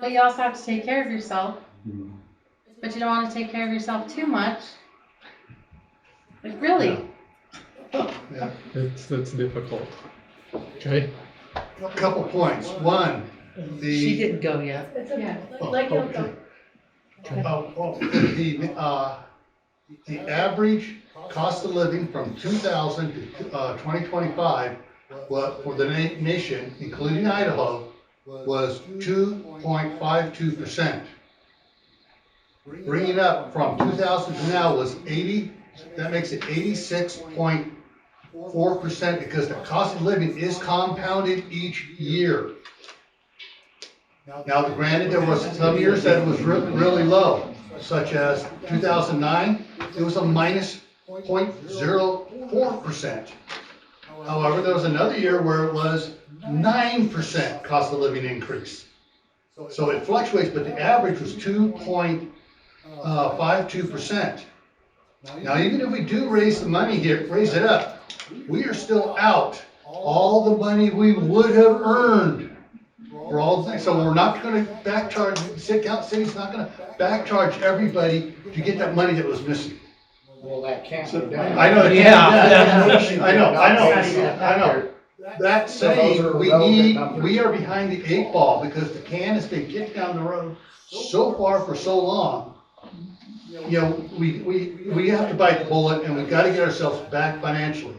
Speaker 4: but you also have to take care of yourself,
Speaker 11: Mhm.
Speaker 4: but you don't wanna take care of yourself too much. Like, really?
Speaker 1: It's difficult. Okay?
Speaker 6: A couple points, one,
Speaker 8: She
Speaker 6: the,
Speaker 8: didn't go yet.
Speaker 7: It's okay.
Speaker 6: Oh,
Speaker 7: Let Gil
Speaker 6: okay.
Speaker 7: go.
Speaker 6: the average cost of living from 2000 to 2025, for the nation, including Idaho, was 2.52%. Bringing up from 2000 to now was 80, that makes it 86.4%, because the cost of living is compounded each year. Now, granted, there was some years that it was really low, such as 2009, it was a minus 0.04%. However, there was another year where it was 9% cost of living increase. So it fluctuates, but the average was 2.52%. Now, even if we do raise the money here, raise it up, we are still out all the money we would have earned for all the things. So we're not gonna backcharge, City's not gonna backcharge everybody to get that money that was missing.
Speaker 16: Well, that can't be done.
Speaker 6: I know,
Speaker 10: Yeah.
Speaker 6: I know. That saying, we are behind the 8 ball because the can has been kicked down the road so far for so long. You know, we have to bite the bullet and we've got to get ourselves back financially.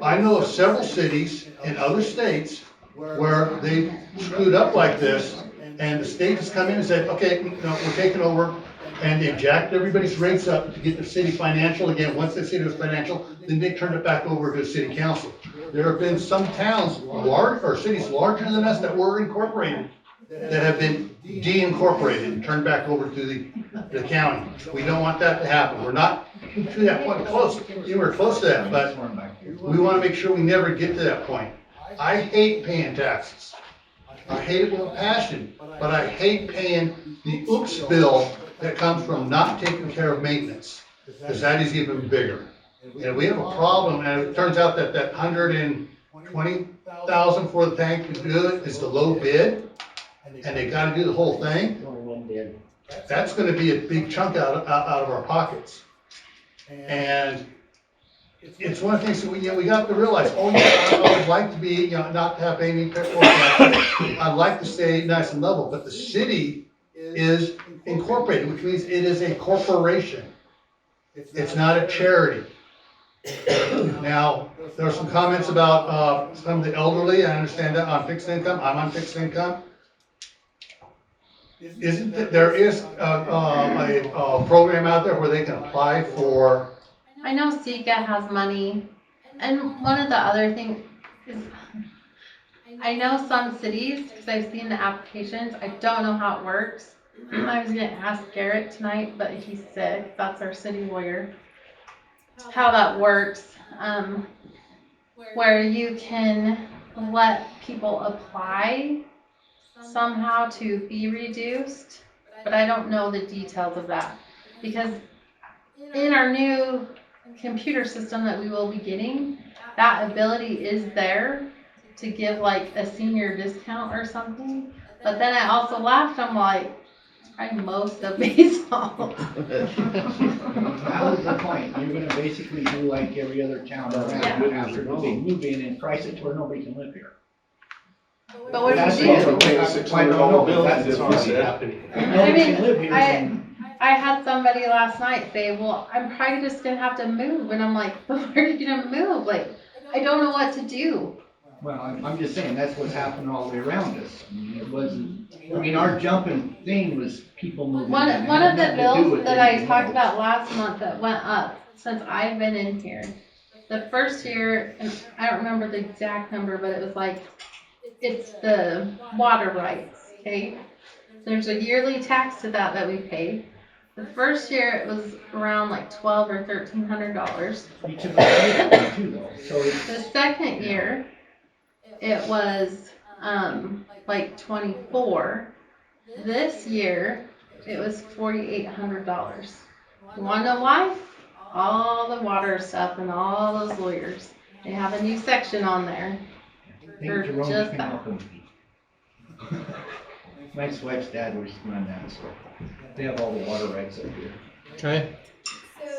Speaker 6: I know of several cities in other states where they screwed up like this and the state has come in and said, okay, we're taking over. And they jacked everybody's rates up to get the city financial again. Once the city was financial, then they turned it back over to the city council. There have been some towns, cities larger than us that were incorporated, that have been de-incorporated and turned back over to the county. We don't want that to happen. We're not to that point close. We're close to that, but we want to make sure we never get to that point. I hate paying taxes. I hate it with a passion, but I hate paying the oops bill that comes from not taking care of maintenance, because that is even bigger. And we have a problem, and it turns out that 120,000 for the tank to do it is the low bid, and they gotta do the whole thing. That's gonna be a big chunk out of our pockets. And it's one of the things that we got to realize, I would like to be, not to have any I'd like to stay nice and level, but the city is incorporated, which means it is a corporation. It's not a charity. Now, there are some comments about some of the elderly. I understand that on fixed income. I'm on fixed income. There is a program out there where they can apply for.
Speaker 4: I know Sika has money, and one of the other things is, I know some cities, because I've seen the applications, I don't know how it works. I was gonna ask Garrett tonight, but he's sick, that's our city lawyer, how that works, where you can let people apply somehow to be reduced, but I don't know the details of that, because in our new computer system that we will be getting, that ability is there to give like a senior discount or something. But then I also laughed, I'm like, I most of Basalt.
Speaker 16: That was the point. You're gonna basically do like every other town around after they move in and price it to where nobody can live here.
Speaker 4: But what
Speaker 16: That's
Speaker 4: do you do?
Speaker 3: $600 bill,
Speaker 16: That's
Speaker 3: that's
Speaker 16: the
Speaker 3: what he
Speaker 16: point.
Speaker 3: said.
Speaker 4: I mean, I had somebody last night say, well, I'm probably just gonna have to move, and I'm like, but where are you gonna move? Like, I don't know what to do.
Speaker 16: Well, I'm just saying, that's what's happening all the way around us. Our jumping thing was people moving.
Speaker 4: One
Speaker 16: in.
Speaker 4: of the
Speaker 16: It had nothing to do
Speaker 4: bills
Speaker 16: with
Speaker 4: that I
Speaker 16: anything
Speaker 4: talked
Speaker 16: else.
Speaker 4: about last month that went up since I've been in here, the first year, and I don't remember the exact number, but it was like, it's the water rights, okay? There's a yearly tax to that we pay. The first year it was around like $1,200 or $1,300.
Speaker 16: You took it too, though. So
Speaker 4: The second year, it was like 24. This year, it was $4,800. You wanna know why? All the water stuff and all those lawyers. They have a new section on there for just that.
Speaker 16: My wife's dad was running that, so they have all the water rights up here.
Speaker 1: Okay,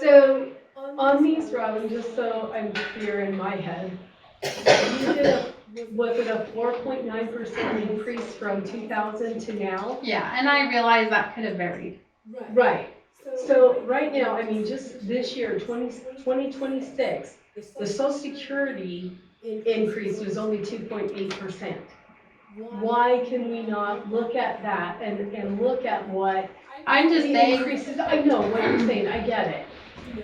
Speaker 7: So, on these, Robin, just so I'm clear in my head, you did was it a 4.9% increase from 2000 to now?
Speaker 4: Yeah, and I realize that could have varied.
Speaker 7: Right. So right now, I mean, just this year, 2026, the Social Security increase was only 2.8%. Why can we not look at that and look at what
Speaker 4: I'm just
Speaker 7: the
Speaker 4: saying.
Speaker 7: increases? I know what you're saying, I get it.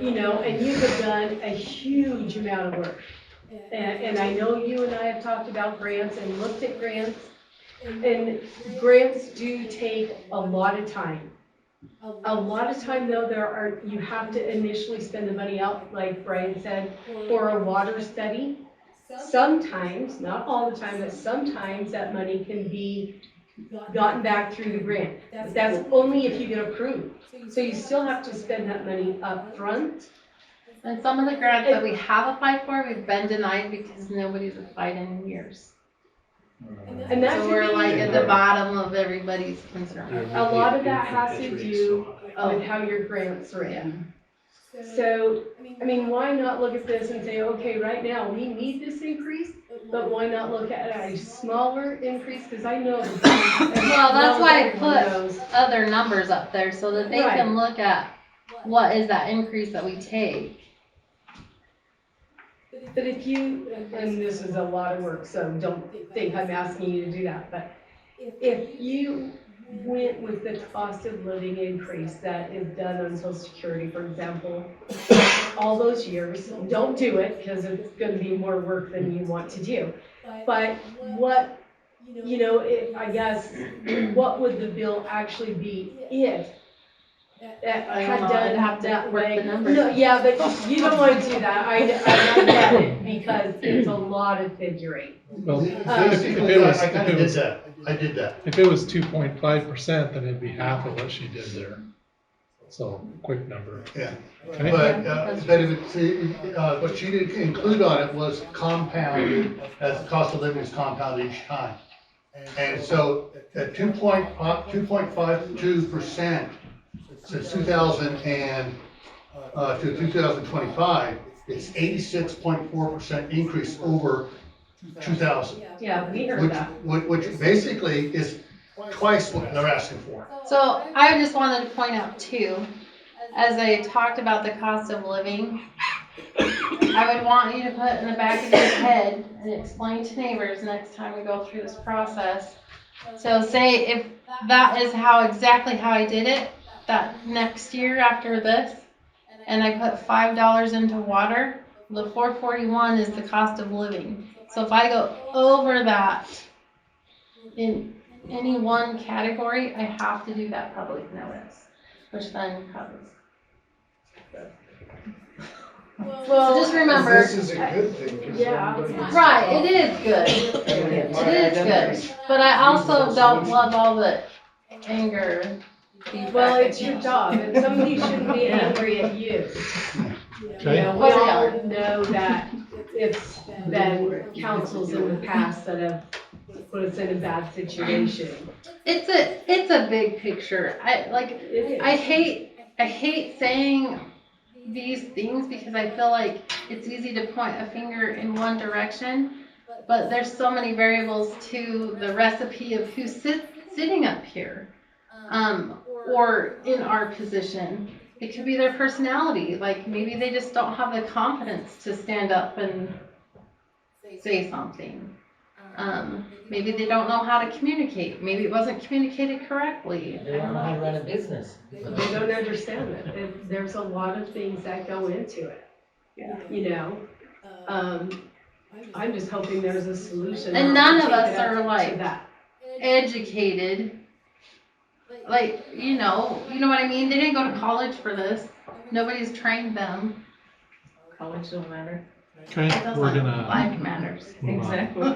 Speaker 7: And you have done a huge amount of work. And I know you and I have talked about grants and looked at grants. And grants do take a lot of time. A lot of time though, you have to initially spend the money out, like Brian said, for a water study. Sometimes, not all the time, but sometimes that money can be gotten back through the grant. But that's only if you get approved. So you still have to spend that money up front.
Speaker 4: And some of the grants that we have applied for, we've been denied because nobody's applied in years.
Speaker 7: And that
Speaker 4: So
Speaker 7: could
Speaker 4: we're
Speaker 7: be-
Speaker 4: like at the bottom of everybody's concern.
Speaker 7: A lot of that has to do with how your grants are in. So, I mean, why not look at this and say, okay, right now, we need this increase, but why not look at a smaller increase, cause I know.
Speaker 4: Well, that's why I put other numbers up there, so that they can look at what is that increase that we take.
Speaker 7: But if you, and this is a lot of work, so don't think I'm asking you to do that, but if you went with the cost of living increase that is done on Social Security, for example, all those years, don't do it, because it's gonna be more work than you want to do. But what, you know, I guess, what would the bill actually be if
Speaker 4: I
Speaker 7: had
Speaker 4: don't know, I'd
Speaker 7: done
Speaker 4: have to
Speaker 7: that
Speaker 4: work
Speaker 7: way?
Speaker 4: the numbers.
Speaker 7: No, yeah, but you don't wanna do that, I get it, because it's a lot of figuring.
Speaker 1: Well, if
Speaker 6: Basically,
Speaker 1: it was,
Speaker 6: I kinda did that. I did that.
Speaker 1: if it was 2.5%, then it'd be half of what she did there. So, quick number.
Speaker 6: Yeah.
Speaker 1: Okay?
Speaker 6: But if it's, what she didn't include on it was compounded, as the cost of living is compounded each time. And so at 2.52% since 2000 to 2025, it's 86.4% increase over 2000.
Speaker 7: Yeah, we heard that.
Speaker 6: Which basically is twice what they're asking for.
Speaker 4: So I just wanted to point out too, as I talked about the cost of living, I would want you to put in the back of your head and explain to neighbors next time we go through this process. So say if that is exactly how I did it, that next year after this, and I put $5 into water, the $4.41 is the cost of living. So if I go over that in any one category, I have to do that public notice, which then covers.
Speaker 7: Well,
Speaker 4: So just remember.
Speaker 16: This is a good thing, 'cause
Speaker 7: Yeah.
Speaker 16: everybody's-
Speaker 4: Right, it is good. It is good. But I also don't love all the anger feedback.
Speaker 7: Well, it's your job, and somebody shouldn't be angry at you.
Speaker 1: Okay.
Speaker 7: You know, we
Speaker 4: Well, they
Speaker 7: all
Speaker 4: are.
Speaker 7: know that it's been councils in the past that have put us in a bad situation.
Speaker 4: It's a big picture. I hate saying these things because I feel like it's easy to point a finger in one direction, but there's so many variables to the recipe of who's sitting up here, or in our position. It could be their personality. Like maybe they just don't have the confidence to stand up and say something. Maybe they don't know how to communicate. Maybe it wasn't communicated correctly.
Speaker 9: They don't know how to run a business.
Speaker 7: They don't understand it. There's a lot of things that go into it.
Speaker 4: Yeah.
Speaker 7: You know, I'm just hoping there's a solution.
Speaker 4: And none of
Speaker 7: to
Speaker 4: us
Speaker 7: take it
Speaker 4: are
Speaker 7: up
Speaker 4: like
Speaker 7: to that.
Speaker 4: educated. Like, you know what I mean? They didn't go to college for this. Nobody's trained them.
Speaker 12: College don't matter.
Speaker 1: Okay, we're gonna.
Speaker 4: Life matters.
Speaker 1: move on.
Speaker 12: Exactly.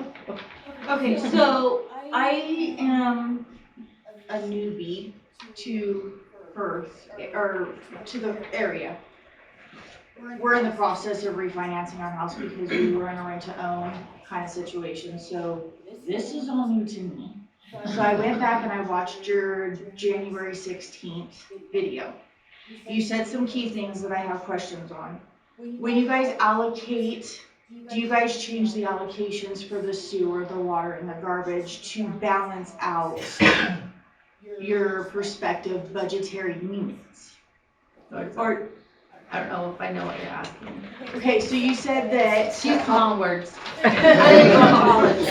Speaker 17: Okay, so I am a newbie to Perth, or to the area. We're in the process of refinancing our house because we were in a rent-to-own kind of situation, so this is all new to me. So I went back and I watched your January 16th video. You said some key things that I have questions on. When you guys allocate, do you guys change the allocations for the sewer, the water, and the garbage to balance out your prospective budgetary needs? Or,
Speaker 4: I don't know if I know what you're asking.
Speaker 17: okay, so you said that.
Speaker 4: Two small words.
Speaker 17: I didn't go to college.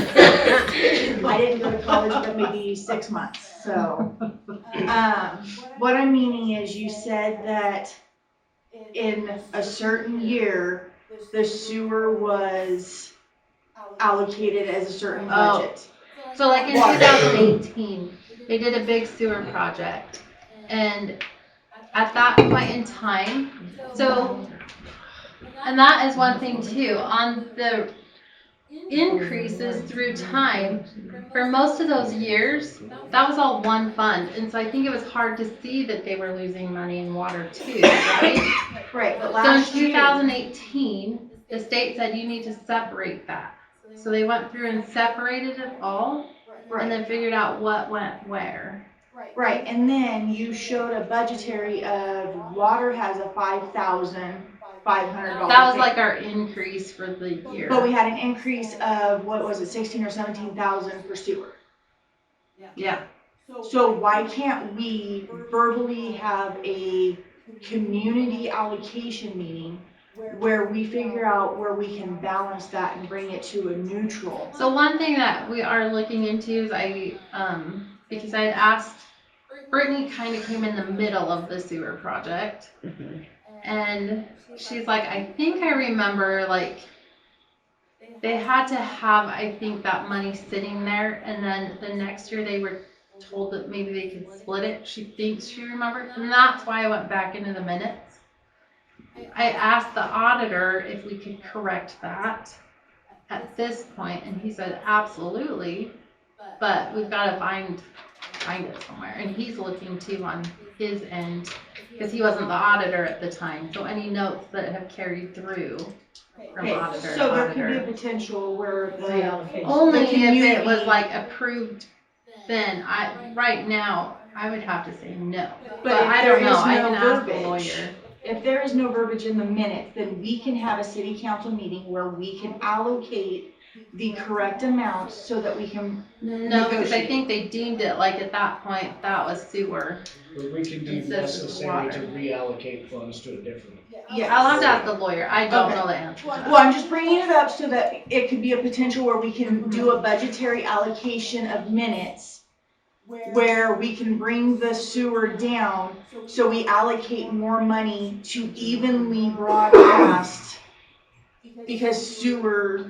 Speaker 17: I didn't go to college, but maybe 6 months, so. What I'm meaning is you said that in a certain year, the sewer was allocated as a certain budget.
Speaker 4: So like in 2018, they did a big sewer project. And at that point in time, and that is one thing too, on the increases through time, for most of those years, that was all one fund. And so I think it was hard to see that they were losing money in water too, right?
Speaker 17: Right, but
Speaker 4: So in
Speaker 17: last year.
Speaker 4: 2018, the state said you need to separate that. So they went through and separated it all, and then figured out what went where.
Speaker 17: Right, and then you showed a budgetary of water has a $5,500.
Speaker 4: That was like our increase for the year.
Speaker 17: But we had an increase of, what was it, 16 or 17,000 for sewer.
Speaker 4: Yeah.
Speaker 17: So why can't we verbally have a community allocation meeting where we figure out where we can balance that and bring it to a neutral?
Speaker 4: So one thing that we are looking into is because I had asked, Brittany kind of came in the middle of the sewer project. And she's like, I think I remember, like, they had to have, I think, that money sitting there, and then the next year they were told that maybe they could split it. She thinks she remembered, and that's why I went back into the minutes. I asked the auditor if we could correct that at this point, and he said, absolutely, but we've got to find it somewhere. And he's looking too on his end, because he wasn't the auditor at the time, so any notes that have carried through from auditor to
Speaker 17: So there could be
Speaker 4: auditor.
Speaker 17: a potential where
Speaker 4: Only
Speaker 17: the
Speaker 4: if it
Speaker 17: community-
Speaker 4: was like approved, then right now, I would have to say no. But I
Speaker 17: if there
Speaker 4: don't know,
Speaker 17: is
Speaker 4: I
Speaker 17: no
Speaker 4: can ask the
Speaker 17: verbiage-
Speaker 4: lawyer.
Speaker 17: If there is no verbiage in the minutes, then we can have a city council meeting where we can allocate the correct amount so that we can
Speaker 4: No, because I
Speaker 17: negotiate.
Speaker 4: think they deemed it like at that point, that was sewer.
Speaker 16: But we can deem
Speaker 4: It's just
Speaker 16: necessary
Speaker 4: water.
Speaker 16: to reallocate funds to a different.
Speaker 17: Yes.
Speaker 4: I'll have to ask the lawyer, I don't
Speaker 17: Okay.
Speaker 4: know the answer to that.
Speaker 17: Well, I'm just bringing it up so that it could be a potential where we can do a budgetary allocation of minutes where we can bring the sewer down, so we allocate more money to evenly broadcast, because sewer,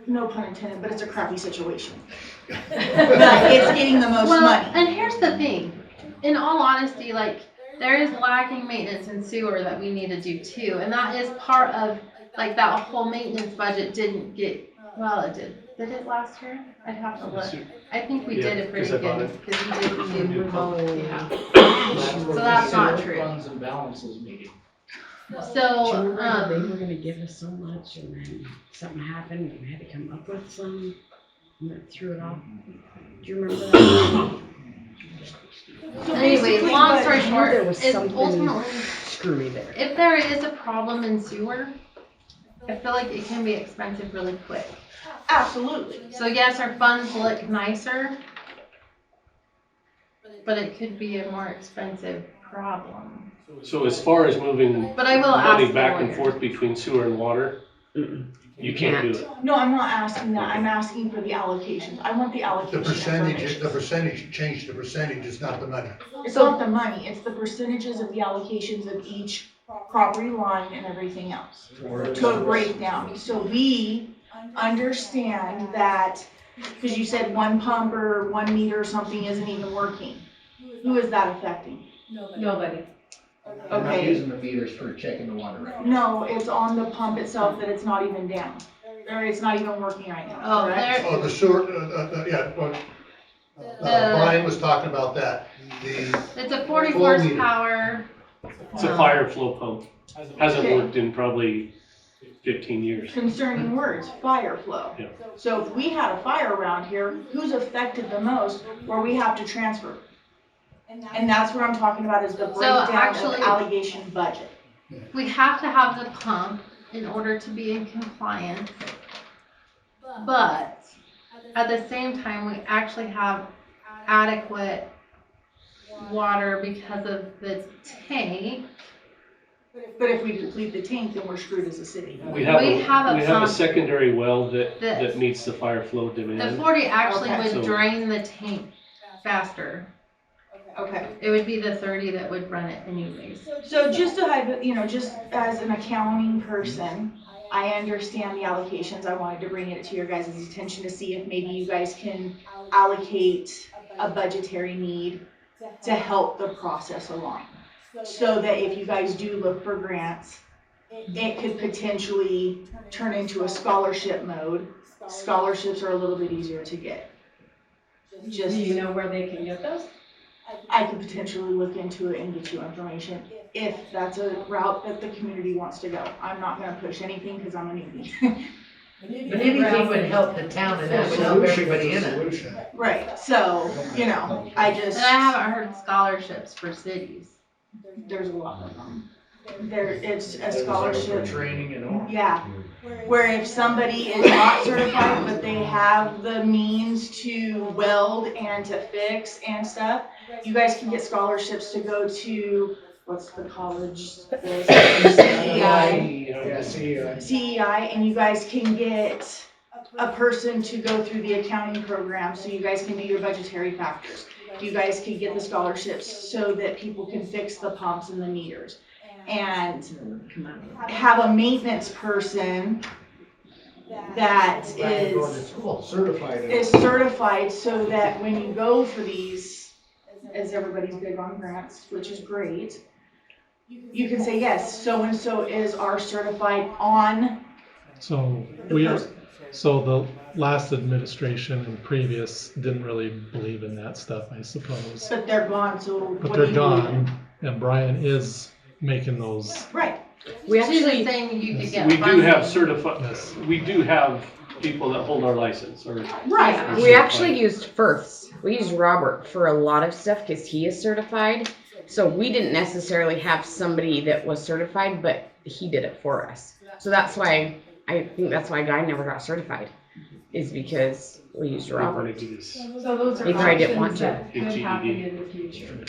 Speaker 17: no pun intended, but it's a crappy situation. But it's getting the most
Speaker 4: Well,
Speaker 17: money.
Speaker 4: and here's the thing, in all honesty, like, there is lacking maintenance in sewer that we need to do too, and that is part of, like, that whole maintenance budget didn't get, well, it did. Did it last year? I'd have to look. I think we did it pretty
Speaker 11: Yeah, 'cause I bought
Speaker 4: good,
Speaker 11: it.
Speaker 4: because we did do remote, yeah.
Speaker 16: So
Speaker 4: that's not
Speaker 16: sewer
Speaker 4: true.
Speaker 16: Funds and balances meeting.
Speaker 4: So,
Speaker 18: They were gonna give us so much and then something happened and we had to come up with some, and that threw it off. Do you remember that?
Speaker 4: anyway, long story
Speaker 18: I knew
Speaker 4: short,
Speaker 18: there was
Speaker 4: is
Speaker 18: something
Speaker 4: ultimately,
Speaker 18: screwy there.
Speaker 4: if there is a problem in sewer, I feel like it can be expensive really quick.
Speaker 17: Absolutely.
Speaker 4: So yes, our funds look nicer, but it could be a more expensive problem.
Speaker 2: So as far as moving
Speaker 4: But I will ask
Speaker 2: money
Speaker 4: the
Speaker 2: back and
Speaker 4: lawyer.
Speaker 2: forth between sewer and water, you can't do it.
Speaker 17: No, I'm not asking that, I'm asking for the allocations, I want the
Speaker 6: The
Speaker 17: allocation
Speaker 6: percentage,
Speaker 17: information.
Speaker 6: the percentage, change the percentage, it's not the money.
Speaker 17: It's not the money, it's the percentages of the allocations of each property line and everything else. To a breakdown, so we understand that, because you said one pump or 1 meter or something isn't even working. Who is that affecting?
Speaker 12: Nobody.
Speaker 16: We're not
Speaker 17: Okay.
Speaker 16: using the meters for checking the water rate.
Speaker 17: No, it's on the pump itself that it's not even down, or it's not even working right now,
Speaker 4: Oh,
Speaker 17: correct?
Speaker 6: Oh, the sewer, yeah, but, Brian was talking about that,
Speaker 4: It's a 40
Speaker 6: Full meter.
Speaker 4: horsepower.
Speaker 2: It's a fire flow pump. Hasn't
Speaker 17: Okay.
Speaker 2: worked in probably 15 years.
Speaker 17: Concerning words, fire flow.
Speaker 2: Yeah.
Speaker 17: So if we had a fire around here, who's affected the most where we have to transfer? And that's what I'm talking about, is the breakdown
Speaker 4: actually-
Speaker 17: of allegation budget.
Speaker 4: We have to have the pump in order to be in compliance. But at the same time, we actually have adequate water because of the tank.
Speaker 17: But if we deplete the tank, then we're screwed as a city.
Speaker 2: We have
Speaker 4: We have a
Speaker 2: we have a
Speaker 4: pump
Speaker 2: secondary well that
Speaker 4: that-
Speaker 2: meets the fire flow
Speaker 4: The
Speaker 2: demand.
Speaker 4: 40 actually
Speaker 17: Okay.
Speaker 4: would
Speaker 2: So-
Speaker 4: drain the tank faster.
Speaker 17: Okay.
Speaker 4: It would be the 30 that would run it anyways.
Speaker 17: So just to have, just as an accounting person, I understand the allocations. I wanted to bring it to your guys' attention to see if maybe you guys can allocate a budgetary need to help the process along. So that if you guys do look for grants, it could potentially turn into a scholarship mode. Scholarships are a little bit easier to get. Just,
Speaker 12: Do you know where they can get those?
Speaker 17: I could potentially look into it and get you information if that's a route that the community wants to go. I'm not gonna push anything because I'm a newbie.
Speaker 9: But anything would help the town and that would help everybody in it.
Speaker 17: Right, so, you know, I just.
Speaker 4: And I haven't heard scholarships for cities.
Speaker 17: There's a lot of them. It's a scholarship.
Speaker 16: Training and all.
Speaker 17: Yeah, where if somebody is not certified, but they have the means to weld and to fix and stuff, you guys can get scholarships to go to, what's the college? The CEI.
Speaker 16: Yeah, CEI.
Speaker 17: CEI, and you guys can get a person to go through the accounting program, so you guys can do your budgetary factors. You guys can get the scholarships so that people can fix the pumps and the meters. And have a maintenance person that is certified so that when you go for these, as everybody's big on grants, which is great, you can say, yes, so-and-so is our certified on.
Speaker 1: So the last administration and previous didn't really believe in that stuff, I suppose.
Speaker 17: But they're gone, so
Speaker 1: But
Speaker 17: what do
Speaker 1: they're
Speaker 17: you
Speaker 1: gone, and Brian is making those.
Speaker 17: Right.
Speaker 4: We actually saying you could get
Speaker 19: We do
Speaker 4: funding.
Speaker 19: have we do have people that hold our license or.
Speaker 17: Right.
Speaker 20: We actually used Firth's. We used Robert for a lot of stuff because he is certified. So we didn't necessarily have somebody that was certified, but he did it for us. So that's why, I think that's why Guy never got certified, is because we used Robert.
Speaker 7: So those are
Speaker 20: He probably didn't want
Speaker 7: options
Speaker 20: to.
Speaker 7: that could happen in the future.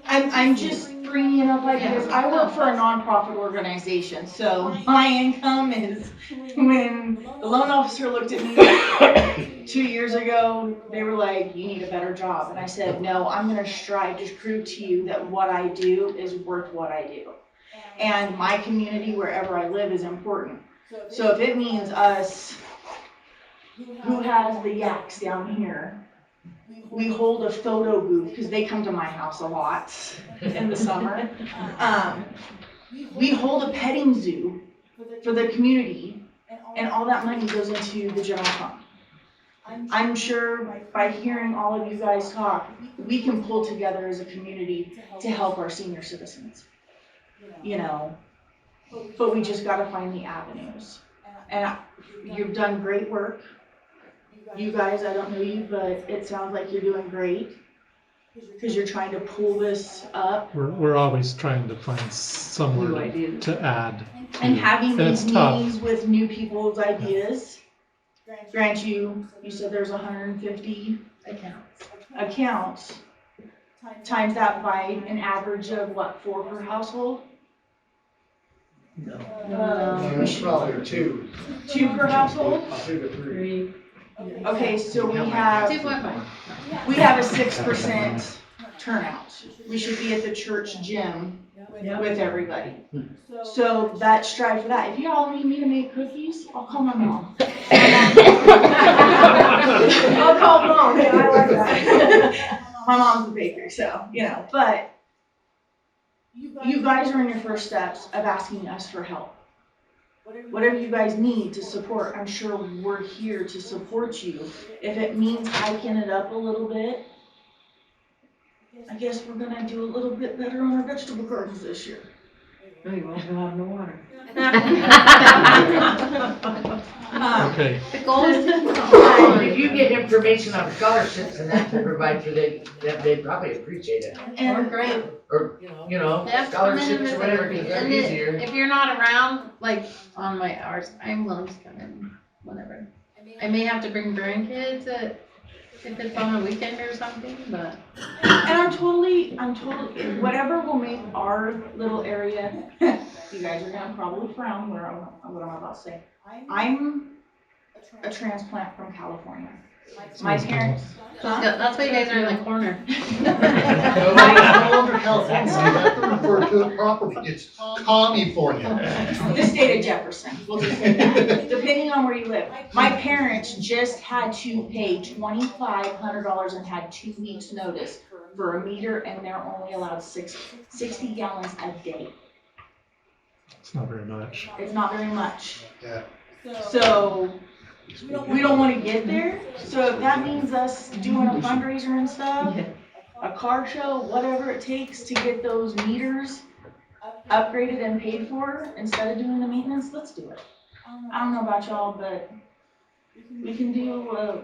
Speaker 17: I'm just bringing it up like this. I work for a nonprofit organization, so my income is, when the loan officer looked at me 2 years ago, they were like, you need a better job. And I said, no, I'm gonna strive to prove to you that what I do is worth what I do. And my community, wherever I live, is important. So if it means us, who has the yaks down here, we hold a photo booth, because they come to my house a lot in the summer. We hold a petting zoo for the community, and all that money goes into the general fund. I'm sure by hearing all of you guys talk, we can pull together as a community to help our senior citizens. You know, but we just gotta find the avenues. And you've done great work. You guys, I don't know you, but it sounds like you're doing great, because you're trying to pull this up.
Speaker 1: We're always trying to find somewhere to add.
Speaker 17: And having these
Speaker 1: it's tough.
Speaker 17: meetings with new people's ideas. Grant you said there's 150 accounts. Times that by an average of what, 4 per household?
Speaker 16: No, it's probably 2.
Speaker 17: 2 per household?
Speaker 16: 2 to 3.
Speaker 17: Okay, so we have
Speaker 4: 2.5.
Speaker 17: We have a 6% turnout. We should be at the church gym with everybody. So that strive for that. If you all need me to make cookies, I'll call my mom. I'll call mom. Yeah, I like that. My mom's a baker, so, you know, but you guys are in your first steps of asking us for help. Whatever you guys need to support, I'm sure we're here to support you. If it means hiking it up a little bit, I guess we're gonna do a little bit better on our vegetable gardens this year.
Speaker 8: No, you won't have no water.
Speaker 1: Okay.
Speaker 4: The goal is
Speaker 9: If you get information on scholarships and that to provide for them, they'd probably appreciate it.
Speaker 4: or grant.
Speaker 9: Or, you know,
Speaker 4: Yeah,
Speaker 9: scholarships or whatever, because they're
Speaker 4: and
Speaker 9: easier.
Speaker 4: if you're not around, like on my hours, I'm willing to come in whenever. I may have to bring grandkids if it's on a weekend or something, but.
Speaker 17: And I'm totally, whatever will make our little area, you guys are gonna probably frown what I'm about to say. I'm a transplant from California. My parents.
Speaker 4: That's why you guys are in the corner.
Speaker 6: Nobody's no longer California, you have to refer to it properly, it's California.
Speaker 17: The state of Jefferson, we'll just say that, depending on where you live. My parents just had to pay $2,500 and had 2 weeks' notice for a meter, and they're only allowed 60 gallons a day.
Speaker 1: It's not very much.
Speaker 17: It's not very much.
Speaker 6: Yeah.
Speaker 17: So, we don't wanna get there, so if that means us doing a fundraiser and stuff, a car show, whatever it takes to get those meters upgraded and paid for, instead of doing the maintenance, let's do it.
Speaker 12: I don't know about y'all, but we can do a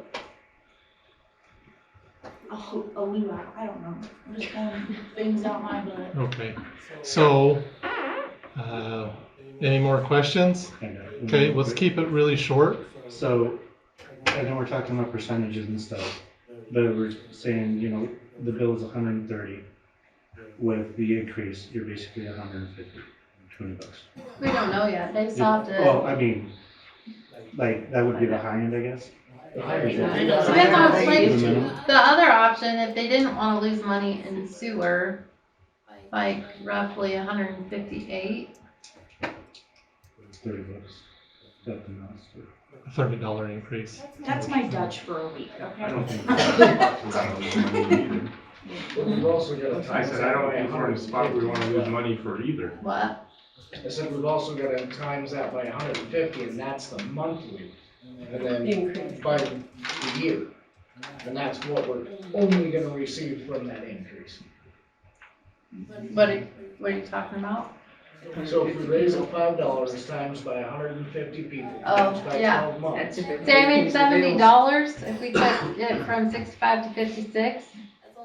Speaker 12: luau, I don't know, I'm just pulling things out my butt.
Speaker 1: Okay, so, any more questions? Okay, let's keep it really short.
Speaker 11: So, I know we're talking about percentages and stuff, but we're saying, you know, the bill is 130. With the increase, you're basically 150, $20.
Speaker 4: We don't know yet, they still have to.
Speaker 11: Well, I mean, like, that would be the high end, I guess?
Speaker 4: Depends on, like, the other option, if they didn't wanna lose money in sewer, like roughly 158.
Speaker 11: It's $30. Nothing else.
Speaker 1: $30 increase.
Speaker 12: That's my Dutch for a week, okay?
Speaker 13: I don't think that's either.
Speaker 16: We've also got to
Speaker 13: I
Speaker 16: times
Speaker 13: said,
Speaker 16: that
Speaker 13: I don't
Speaker 16: by
Speaker 13: think we're in a spot we wanna lose money for either.
Speaker 4: What?
Speaker 16: I said we've also got to times that by 150, and that's the monthly, and then by the year. And that's what we're only gonna receive from that increase.
Speaker 4: What are you talking about?
Speaker 16: So if we raise it $5 times by 150 people,
Speaker 4: Oh,
Speaker 16: times by
Speaker 4: yeah.
Speaker 16: 12 months.
Speaker 4: Say I made $70, if we took it from 65 to 56,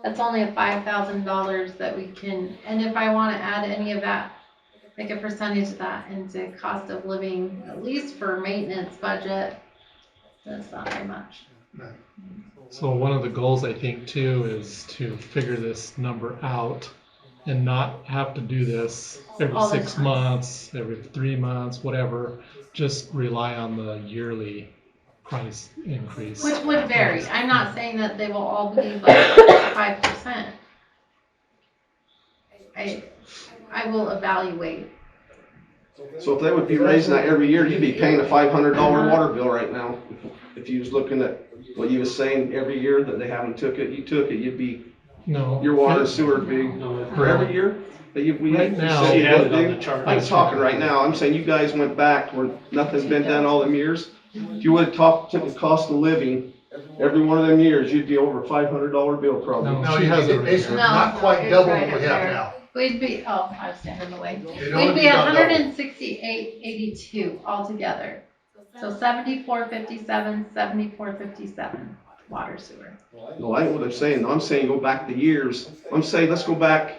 Speaker 4: that's only a $5,000 that we can, and if I wanna add any of that, like a percentage of that into cost of living, at least for maintenance budget, that's not very much.
Speaker 1: So one of the goals, I think, too, is to figure this number out and not have to do this every
Speaker 4: All the
Speaker 1: 6
Speaker 4: time.
Speaker 1: months, every 3 months, whatever. Just rely on the yearly price increase.
Speaker 4: Which would vary, I'm not saying that they will all be like 5%. I will evaluate.
Speaker 3: So if they would be raising that every year, you'd be paying a $500 water bill right now. If you was looking at what you was saying every year that they haven't took it, you took it, you'd be,
Speaker 1: No.
Speaker 3: your water and sewer big for every year? That we
Speaker 1: Right
Speaker 3: you
Speaker 1: now-
Speaker 3: said
Speaker 1: She
Speaker 3: it
Speaker 1: had
Speaker 3: was
Speaker 1: it on
Speaker 3: big?
Speaker 1: the chart.
Speaker 3: I'm talking right now, I'm saying you guys went back where nothing's been done all them years. If you would've took the cost of living every one of them years, you'd be over a $500 bill probably.
Speaker 6: No, she has it. It's not quite double what we have now.
Speaker 4: We'd be, oh, I was standing in the way.
Speaker 6: It
Speaker 4: We'd
Speaker 6: only
Speaker 4: be
Speaker 6: got double.
Speaker 4: 168.82 altogether. So 74.57, 74.57 water sewer.
Speaker 3: No, I ain't what I'm saying, I'm saying go back the years. I'm saying, let's go back,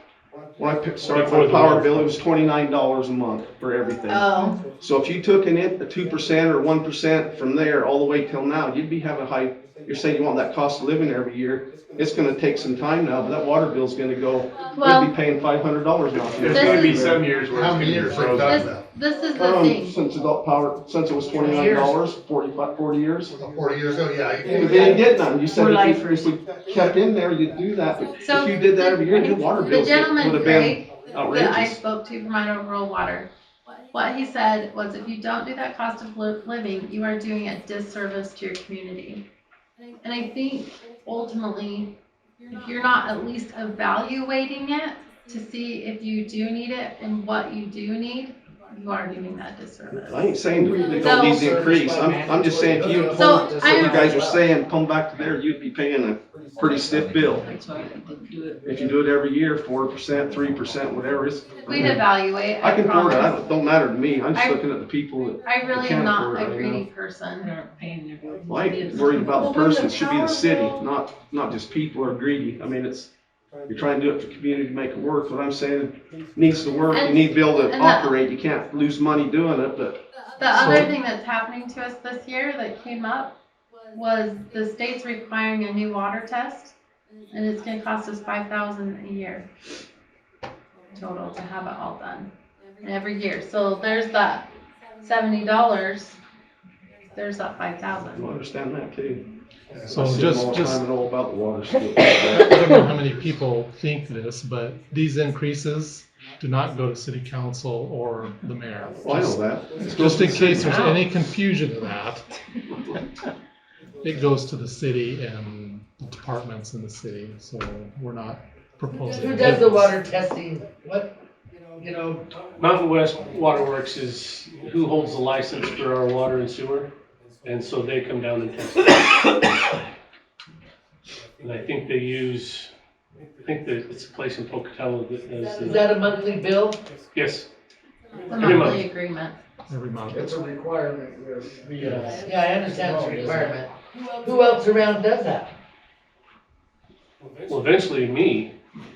Speaker 3: when I started
Speaker 19: Before
Speaker 3: my
Speaker 19: the
Speaker 3: power
Speaker 19: water
Speaker 3: bill, it was $29 a month for everything.
Speaker 4: Oh,
Speaker 3: So if you took in it, a 2% or 1% from there all the way till now, you'd be having high, you're saying you want that cost of living every year. It's gonna take some time now, but that water bill's gonna go,
Speaker 4: Well-
Speaker 3: we'd be paying $500 now.
Speaker 13: There's gonna be some years where it's
Speaker 6: How
Speaker 13: gonna
Speaker 6: many
Speaker 13: be
Speaker 6: years are we
Speaker 13: frozen.
Speaker 6: talking about?
Speaker 4: this is the thing.
Speaker 3: Since it got power, since it was $29, 40 years.
Speaker 6: 40 years ago, yeah.
Speaker 3: They didn't get none, you said
Speaker 12: We're
Speaker 3: if we kept in there, you'd do that, but
Speaker 4: So
Speaker 3: if you did that every year, your water
Speaker 4: The
Speaker 3: bills would
Speaker 4: gentleman,
Speaker 3: have been
Speaker 4: Craig, that I
Speaker 3: outrageous.
Speaker 4: spoke to from Idaho Rural Water, what he said was if you don't do that cost of living, you are doing a disservice to your community. And I think ultimately, if you're not at least evaluating it to see if you do need it and what you do need, you are doing that disservice.
Speaker 3: I ain't saying they don't need to increase, I'm just saying if you
Speaker 4: So,
Speaker 3: told, what you guys are saying, come back to there, you'd be paying a pretty stiff bill.
Speaker 12: That's why I didn't do it.
Speaker 3: If you do it every year, 4%, 3%, whatever, it's.
Speaker 4: We'd evaluate,
Speaker 3: I can afford it,
Speaker 4: promise.
Speaker 3: it don't matter to me, I'm just
Speaker 4: I-
Speaker 3: looking at the people that.
Speaker 4: I really
Speaker 3: can't
Speaker 4: am not
Speaker 3: afford it
Speaker 4: a
Speaker 3: right
Speaker 4: greedy
Speaker 3: now.
Speaker 4: person.
Speaker 12: Aren't paying their bills.
Speaker 3: Well, I ain't worried about the person, it should be the city, not just people are greedy, I mean, you're trying to do it for community to make it work, what I'm saying, it needs to work, you need to be able to
Speaker 4: And
Speaker 3: operate, you can't lose money doing it, but.
Speaker 4: The other thing that's happening to us this year that came up was the state's requiring a new water test, and it's gonna cost us $5,000 a year total to have it all done, and every year. So there's that $70, there's that
Speaker 3: I
Speaker 4: $5,000.
Speaker 3: understand that too.
Speaker 1: So
Speaker 3: I see them
Speaker 1: just,
Speaker 3: all the time and all about the water stuff.
Speaker 1: I don't know how many people think this, but these increases do not go to city council or the mayor.
Speaker 3: Well, I know that.
Speaker 1: Just in case there's any confusion to that, it goes to the city and the departments in the city, so we're not proposing.
Speaker 9: Who does the water testing? What, you know,
Speaker 19: Mountain West Waterworks is who holds the license for our water and sewer, and so they come down and test it. And I think they use, I think that it's a place in Pocatello that does
Speaker 9: is that a monthly bill?
Speaker 19: yes.
Speaker 4: The
Speaker 19: Every month.
Speaker 4: monthly agreement.
Speaker 1: every month.
Speaker 16: It's a requirement with the.
Speaker 9: Yeah, I understand it's a requirement. Who else around does that?
Speaker 19: Well, eventually me.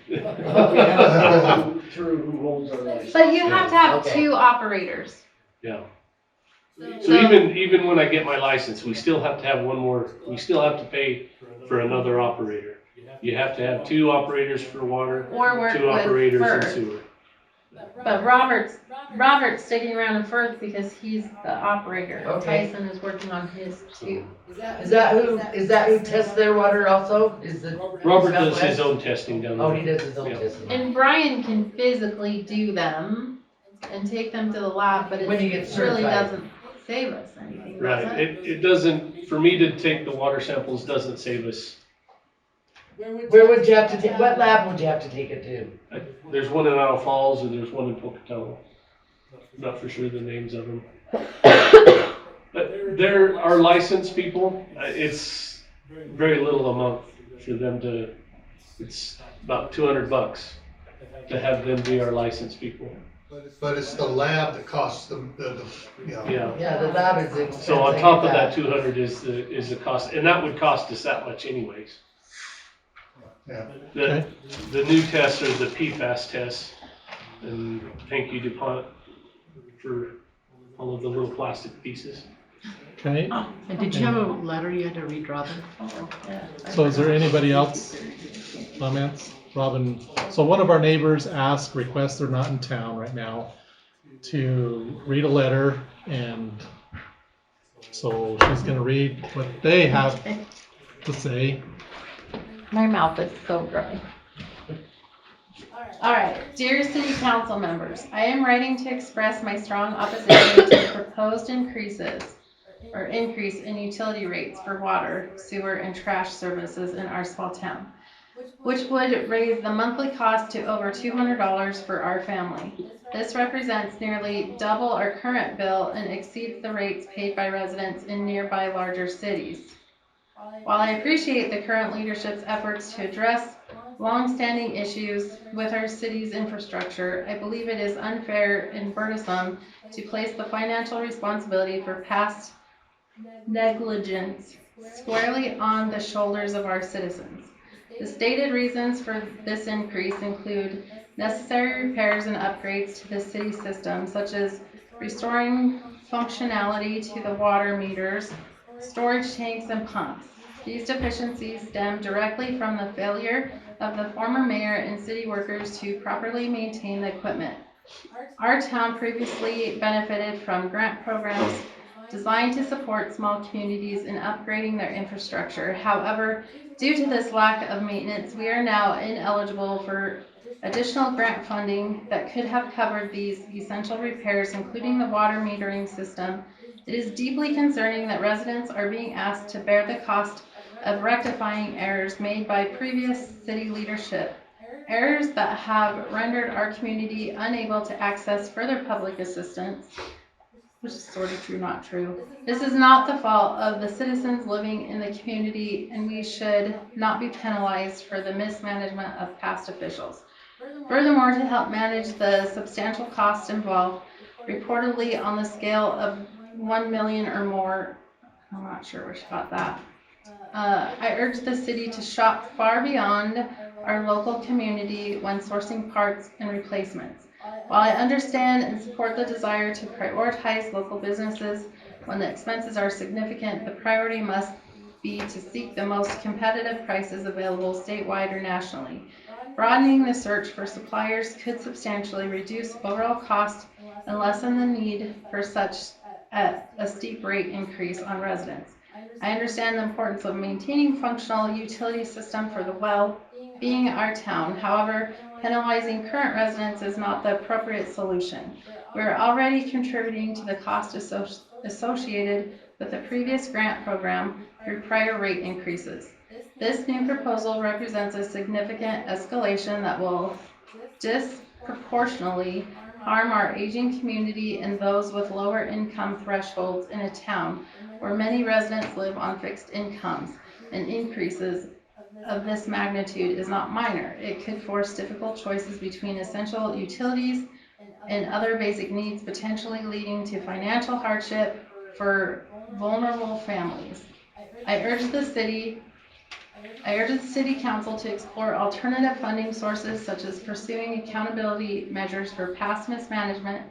Speaker 16: We have to go through who holds our license.
Speaker 4: But you have to have
Speaker 9: Okay.
Speaker 4: 2 operators.
Speaker 19: Yeah. So even when I get my license, we still have to have one more, we still have to pay for another operator. You have to have 2 operators for water,
Speaker 4: Or work
Speaker 19: 2
Speaker 4: with
Speaker 19: operators in
Speaker 4: Firth.
Speaker 19: sewer.
Speaker 4: But Robert's sticking around in Firth because he's the operator.
Speaker 9: Okay.
Speaker 4: Tyson is working on his too.
Speaker 9: Is that who tests their water also? Is the
Speaker 19: Robert does
Speaker 9: Southwest?
Speaker 19: his own testing down there.
Speaker 9: Oh, he does his own
Speaker 19: Yeah.
Speaker 9: testing.
Speaker 4: And Brian can physically do them and take them to the lab, but it
Speaker 9: When you get
Speaker 4: really
Speaker 9: certified.
Speaker 4: doesn't save us anything, does
Speaker 19: Right,
Speaker 4: it?
Speaker 19: it doesn't, for me to take the water samples doesn't save us.
Speaker 9: Where would you have to take, what lab would you have to take it to?
Speaker 19: There's one in Isle Falls and there's one in Pocatello. Not for sure the names of them. But they're our licensed people. It's very little a month for them to, it's about $200 to have them be our licensed people.
Speaker 6: But it's the lab that costs the you know.
Speaker 19: Yeah.
Speaker 9: Yeah, the lab is expensive.
Speaker 19: So on top of that 200 is the cost, and that would cost us that much anyways.
Speaker 6: Yeah.
Speaker 19: The new tests are the PFAS tests, and thank you DuPont for all of the little plastic pieces.
Speaker 1: Okay,
Speaker 8: And did you have a letter you had to redraw them?
Speaker 4: Oh, yeah.
Speaker 1: so is there anybody else comments? Robin, so one of our neighbors asked, requests, they're not in town right now, to read a letter, and so she's gonna read what they have to say.
Speaker 4: My mouth is so dry. All right, dear city council members, I am writing to express my strong opposition to the proposed increase in utility rates for water, sewer, and trash services in our small town, which would raise the monthly cost to over $200 for our family. This represents nearly double our current bill and exceeds the rates paid by residents in nearby larger cities. While I appreciate the current leadership's efforts to address long-standing issues with our city's infrastructure, I believe it is unfair and burdensome to place the financial responsibility for past negligence squarely on the shoulders of our citizens. The stated reasons for this increase include necessary repairs and upgrades to the city system, such as restoring functionality to the water meters, storage tanks, and pumps. These deficiencies stem directly from the failure of the former mayor and city workers to properly maintain the equipment. Our town previously benefited from grant programs designed to support small communities in upgrading their infrastructure. However, due to this lack of maintenance, we are now ineligible for additional grant funding that could have covered these essential repairs, including the water metering system. It is deeply concerning that residents are being asked to bear the cost of rectifying errors made by previous city leadership, errors that have rendered our community unable to access further public assistance, which is sort of true, not true. This is not the fault of the citizens living in the community, and we should not be penalized for the mismanagement of past officials. Furthermore, to help manage the substantial costs involved, reportedly on the scale of 1 million or more, I'm not sure where she got that, I urge the city to shop far beyond our local community when sourcing parts and replacements. While I understand and support the desire to prioritize local businesses when the expenses are significant, the priority must be to seek the most competitive prices available statewide or nationally. Broadening the search for suppliers could substantially reduce overall cost and lessen the need for such a steep rate increase on residents. I understand the importance of maintaining functional utility system for the well-being of our town. However, penalizing current residents is not the appropriate solution. We are already contributing to the cost associated with the previous grant program through prior rate increases. This new proposal represents a significant escalation that will disproportionately harm our aging community and those with lower income thresholds in a town where many residents live on fixed incomes, and increases of this magnitude is not minor. It could force difficult choices between essential utilities and other basic needs, potentially leading to financial hardship for vulnerable families. I urge the city council to explore alternative funding sources such as pursuing accountability measures for past mismanagement,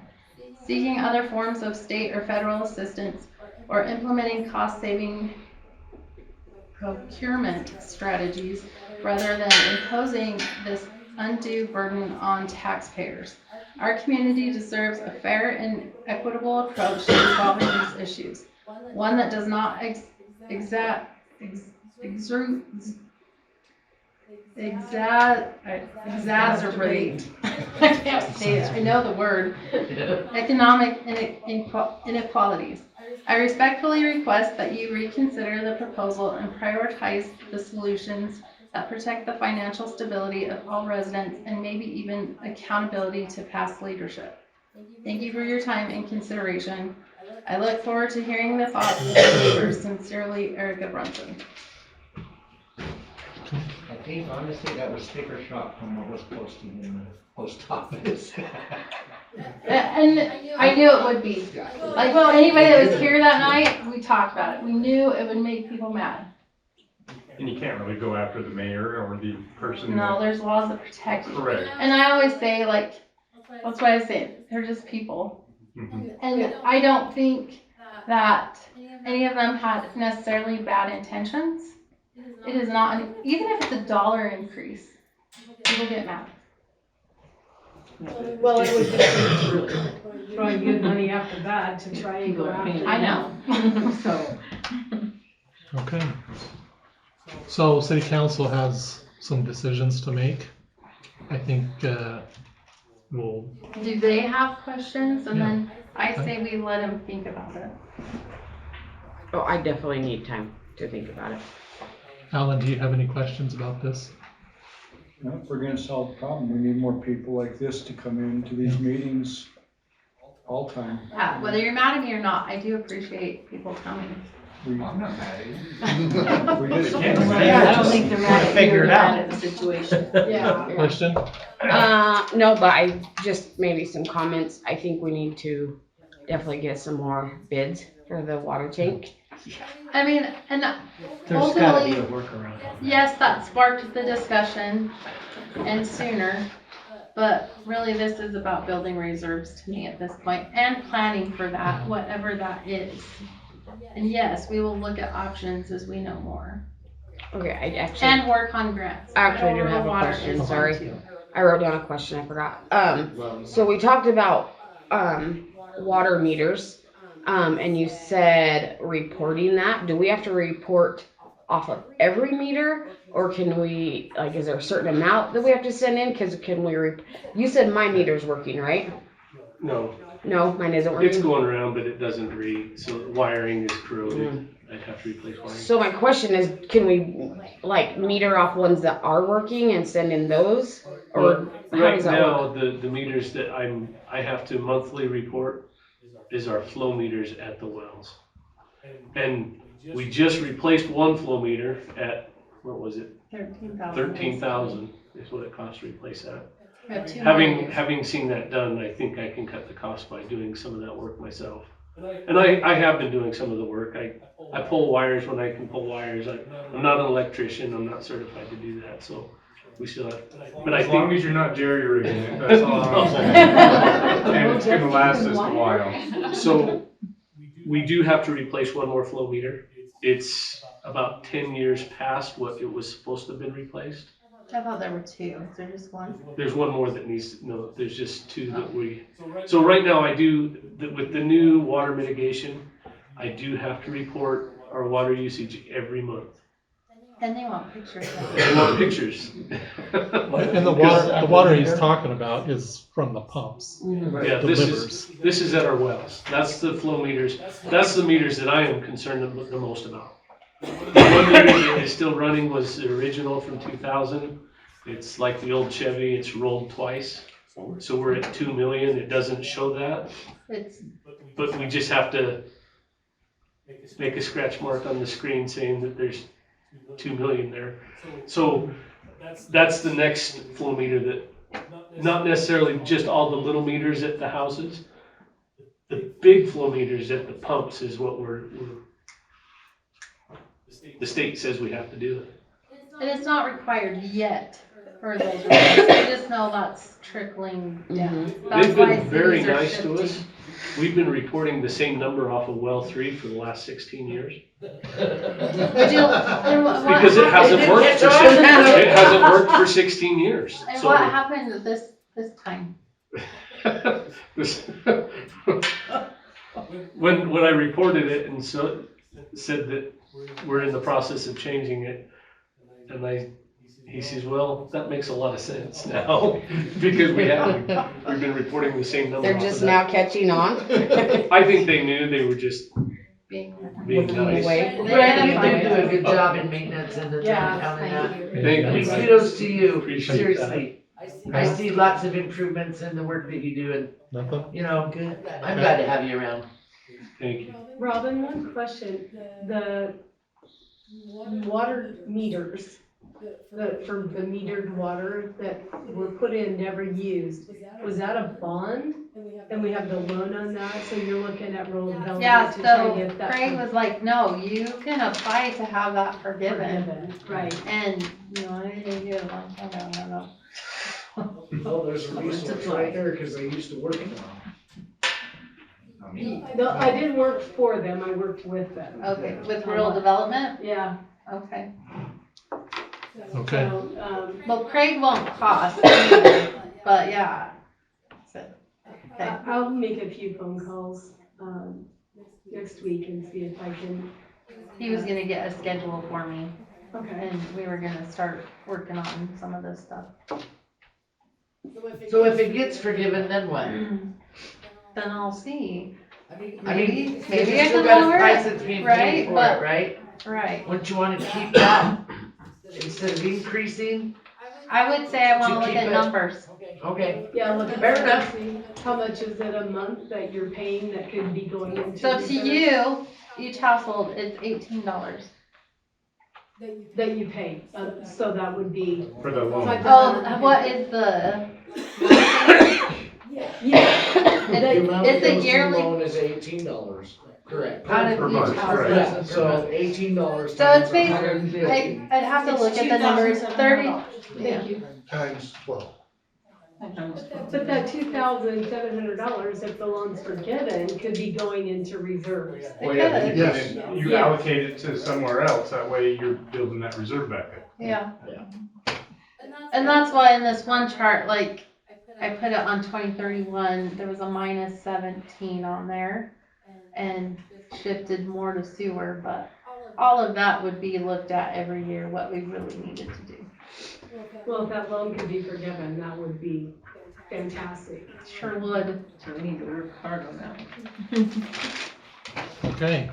Speaker 4: seeking other forms of state or federal assistance, or implementing cost-saving procurement strategies rather than imposing this undue burden on taxpayers. Our community deserves a fair and equitable approach to resolving these issues, one that does not exacerbate, I can't say it, I know the word, economic inequalities. I respectfully request that you reconsider the proposal and prioritize the solutions that protect the financial stability of all residents and maybe even accountability to past leadership. Thank you for your time and consideration. I look forward to hearing the thoughts of your neighbors. Sincerely, Erica Brunson.
Speaker 2: I think honestly that was sticker shock from what was posted in the post office.
Speaker 4: And I knew it would be. Like, well, anybody that was here that night, we talked about it. We knew it would make people mad.
Speaker 13: And you can't really go after the mayor or the person.
Speaker 4: No, there's laws that protect you.
Speaker 13: Correct.
Speaker 4: And I always say, like, that's why I say they're just people.
Speaker 13: Mm-hmm.
Speaker 4: And I don't think that any of them had necessarily bad intentions. It is not, even if it's a $1 increase, people get mad.
Speaker 7: Well, it was just throwing good money after bad to try and go after.
Speaker 4: I know.
Speaker 7: So.
Speaker 1: Okay. So city council has some decisions to make. I think we'll.
Speaker 4: Do they have questions? And
Speaker 1: Yeah.
Speaker 4: then I say we let them think about it.
Speaker 20: Oh, I definitely need time to think about it.
Speaker 1: Alan, do you have any questions about this?
Speaker 21: No, if we're gonna solve the problem, we need more people like this to come into these meetings all time.
Speaker 4: Yeah, whether you're mad at me or not, I do appreciate people coming.
Speaker 21: I'm
Speaker 2: not mad at you.
Speaker 21: We just
Speaker 7: I don't think they're mad at you,
Speaker 20: Figure it
Speaker 7: they're mad
Speaker 20: out.
Speaker 7: at the situation. Yeah.
Speaker 1: Question?
Speaker 20: No, but I just maybe some comments. I think we need to definitely get some more bids for the water tank.
Speaker 4: I mean, and
Speaker 2: There's gotta be a
Speaker 4: ultimately,
Speaker 2: workaround.
Speaker 4: yes, that sparked the discussion and sooner, but really this is about building reserves to me at this point and planning for that, whatever that is. And yes, we will look at options as we know more.
Speaker 20: Okay, I actually.
Speaker 4: And work on grants.
Speaker 20: I actually do
Speaker 4: Over the
Speaker 20: have a
Speaker 4: water
Speaker 20: question,
Speaker 4: is one
Speaker 20: sorry.
Speaker 4: too.
Speaker 20: I wrote down a question, I forgot. So we talked about, water meters, and you said reporting that. Do we have to report off of every meter? Or can we, like, is there a certain amount that we have to send in? Cause can we, you said my meter's working, right?
Speaker 19: No,
Speaker 20: No, mine isn't working.
Speaker 19: it's going around, but it doesn't read, so the wiring is corroded. I'd have to replace wiring.
Speaker 20: So my question is, can we, like, meter off ones that are working and send in those? Or
Speaker 19: Well,
Speaker 20: how
Speaker 19: right
Speaker 20: does that
Speaker 19: now,
Speaker 20: work?
Speaker 19: the meters that I have to monthly report is our flow meters at the wells. And we just replaced one flow meter at, what was it?
Speaker 4: 13,000.
Speaker 19: 13,000 is what it costs to replace that.
Speaker 4: We have 2 more years.
Speaker 19: Having seen that done, I think I can cut the cost by doing some of that work myself. And I have been doing some of the work. I pull wires when I can pull wires. I'm not an electrician. I'm not certified to do that, so we still have. But I
Speaker 13: As
Speaker 19: think
Speaker 13: long as you're not jerry-rigging it, that's all I'm saying. And it's gonna last us a while.
Speaker 19: So we do have to replace one more flow meter. It's about 10 years past what it was supposed to have been replaced.
Speaker 4: I thought there were 2. Is there just one?
Speaker 19: There's one more that needs, no, there's just 2 that so right now I do, with the new water mitigation, I do have to report our water usage every month.
Speaker 4: And they want pictures of
Speaker 19: They
Speaker 4: it.
Speaker 19: want pictures.
Speaker 1: And the water he's talking about is from the pumps.
Speaker 19: Yeah,
Speaker 1: The livers.
Speaker 19: this is at our wells. That's the flow meters. That's the meters that I am concerned the most about. The one meter that is still running was the original from 2000. It's like the old Chevy, it's rolled twice. So we're at 2 million, it doesn't show that. But we just have to make a scratch mark on the screen saying that there's 2 million there. So that's the next flow meter that not necessarily just all the little meters at the houses. The big flow meters at the pumps is what the state says we have to do.
Speaker 4: And it's not required yet for those reports. I just know that's trickling down. That's
Speaker 19: They've
Speaker 4: why
Speaker 19: been very
Speaker 4: cities are
Speaker 19: nice to us.
Speaker 4: shifting.
Speaker 19: We've been reporting the same number off of well 3 for the last 16 years.
Speaker 4: Would you, and what
Speaker 19: Because it hasn't
Speaker 4: happened-
Speaker 19: worked for it hasn't worked for 16 years.
Speaker 4: And
Speaker 19: So
Speaker 4: what happened this time?
Speaker 19: when I reported it and so said that we're in the process of changing it, and he says, well, that makes a lot of sense now because we've been reporting the same number.
Speaker 20: They're
Speaker 19: off
Speaker 20: just
Speaker 19: of
Speaker 20: now
Speaker 19: that.
Speaker 20: catching on.
Speaker 19: I think they knew, they were just
Speaker 4: being
Speaker 19: nice.
Speaker 9: Brad, you do a good job in maintenance in the downtown and that.
Speaker 19: Thank you.
Speaker 9: Kudos to you,
Speaker 19: Appreciate
Speaker 9: seriously. I see lots of improvements in the work that you do and, you know, I'm glad to have you around.
Speaker 19: Thank you.
Speaker 7: Robin, one question. The water meters, for the metered water that were put in, never used, was that a bond? And we have the loan on that, so you're looking at rural development
Speaker 4: Yeah,
Speaker 7: to try and
Speaker 4: so
Speaker 7: get that.
Speaker 4: Craig was like, no, you can apply to have that forgiven.
Speaker 7: Right.
Speaker 4: And, you know, I didn't do it a long time ago, I don't know.
Speaker 16: Well, there's a resource right there, cause I used to work for them.
Speaker 7: No, I didn't work for them, I worked with them.
Speaker 4: Okay, with rural development?
Speaker 7: Yeah.
Speaker 4: Okay.
Speaker 1: Okay.
Speaker 7: So,
Speaker 4: Well, Craig won't cost either, but yeah. So, okay.
Speaker 7: I'll make a few phone calls, next week and see if I can.
Speaker 4: He was gonna get a schedule for me.
Speaker 7: Okay.
Speaker 4: And we were gonna start working on some of this stuff.
Speaker 9: So if it gets forgiven, then what?
Speaker 4: Then I'll see.
Speaker 9: I mean,
Speaker 4: Maybe
Speaker 9: you
Speaker 4: I
Speaker 9: still
Speaker 4: can
Speaker 9: got a
Speaker 4: lower
Speaker 9: price
Speaker 4: it,
Speaker 9: that's being
Speaker 4: right?
Speaker 9: paid for
Speaker 4: But-
Speaker 9: it, right?
Speaker 4: Right.
Speaker 9: Wouldn't you want to keep that instead of increasing?
Speaker 4: I would say I wanna
Speaker 9: To
Speaker 4: look
Speaker 9: keep
Speaker 4: at
Speaker 9: it-
Speaker 4: numbers.
Speaker 9: Okay.
Speaker 7: Yeah, look at
Speaker 9: Fair
Speaker 7: that,
Speaker 9: enough.
Speaker 7: see how much is it a month that you're paying that could be going into.
Speaker 4: So to
Speaker 7: reserve
Speaker 4: you, each household, it's $18.
Speaker 7: That you pay, so that would be.
Speaker 13: For the loan.
Speaker 4: Oh, what is the?
Speaker 7: Yeah.
Speaker 16: The amount that
Speaker 4: It's a
Speaker 16: goes to the
Speaker 4: yearly,
Speaker 16: loan is $18, correct.
Speaker 4: out
Speaker 13: Per
Speaker 4: of
Speaker 13: month,
Speaker 4: each
Speaker 13: correct.
Speaker 4: household.
Speaker 16: So $18
Speaker 4: So
Speaker 16: times
Speaker 4: it's basically,
Speaker 16: 150
Speaker 4: I'd have to look at the numbers, 30.
Speaker 7: Thank you.
Speaker 6: Times 12.
Speaker 7: But that $2,700, if the loan's forgiven, could be going into reserves.
Speaker 13: Well, yeah, then
Speaker 6: Yes.
Speaker 13: you
Speaker 7: Yeah.
Speaker 13: allocate it to somewhere else, that way you're building that reserve back up.
Speaker 4: Yeah. And that's why in this one chart, like, I put it on 2031, there was a minus 17 on there and shifted more to sewer, but all of that would be looked at every year, what we really needed to do.
Speaker 7: Well, if that loan could be forgiven, that would be fantastic.
Speaker 4: Sure would.
Speaker 12: So we need to work hard on that.
Speaker 1: Okay.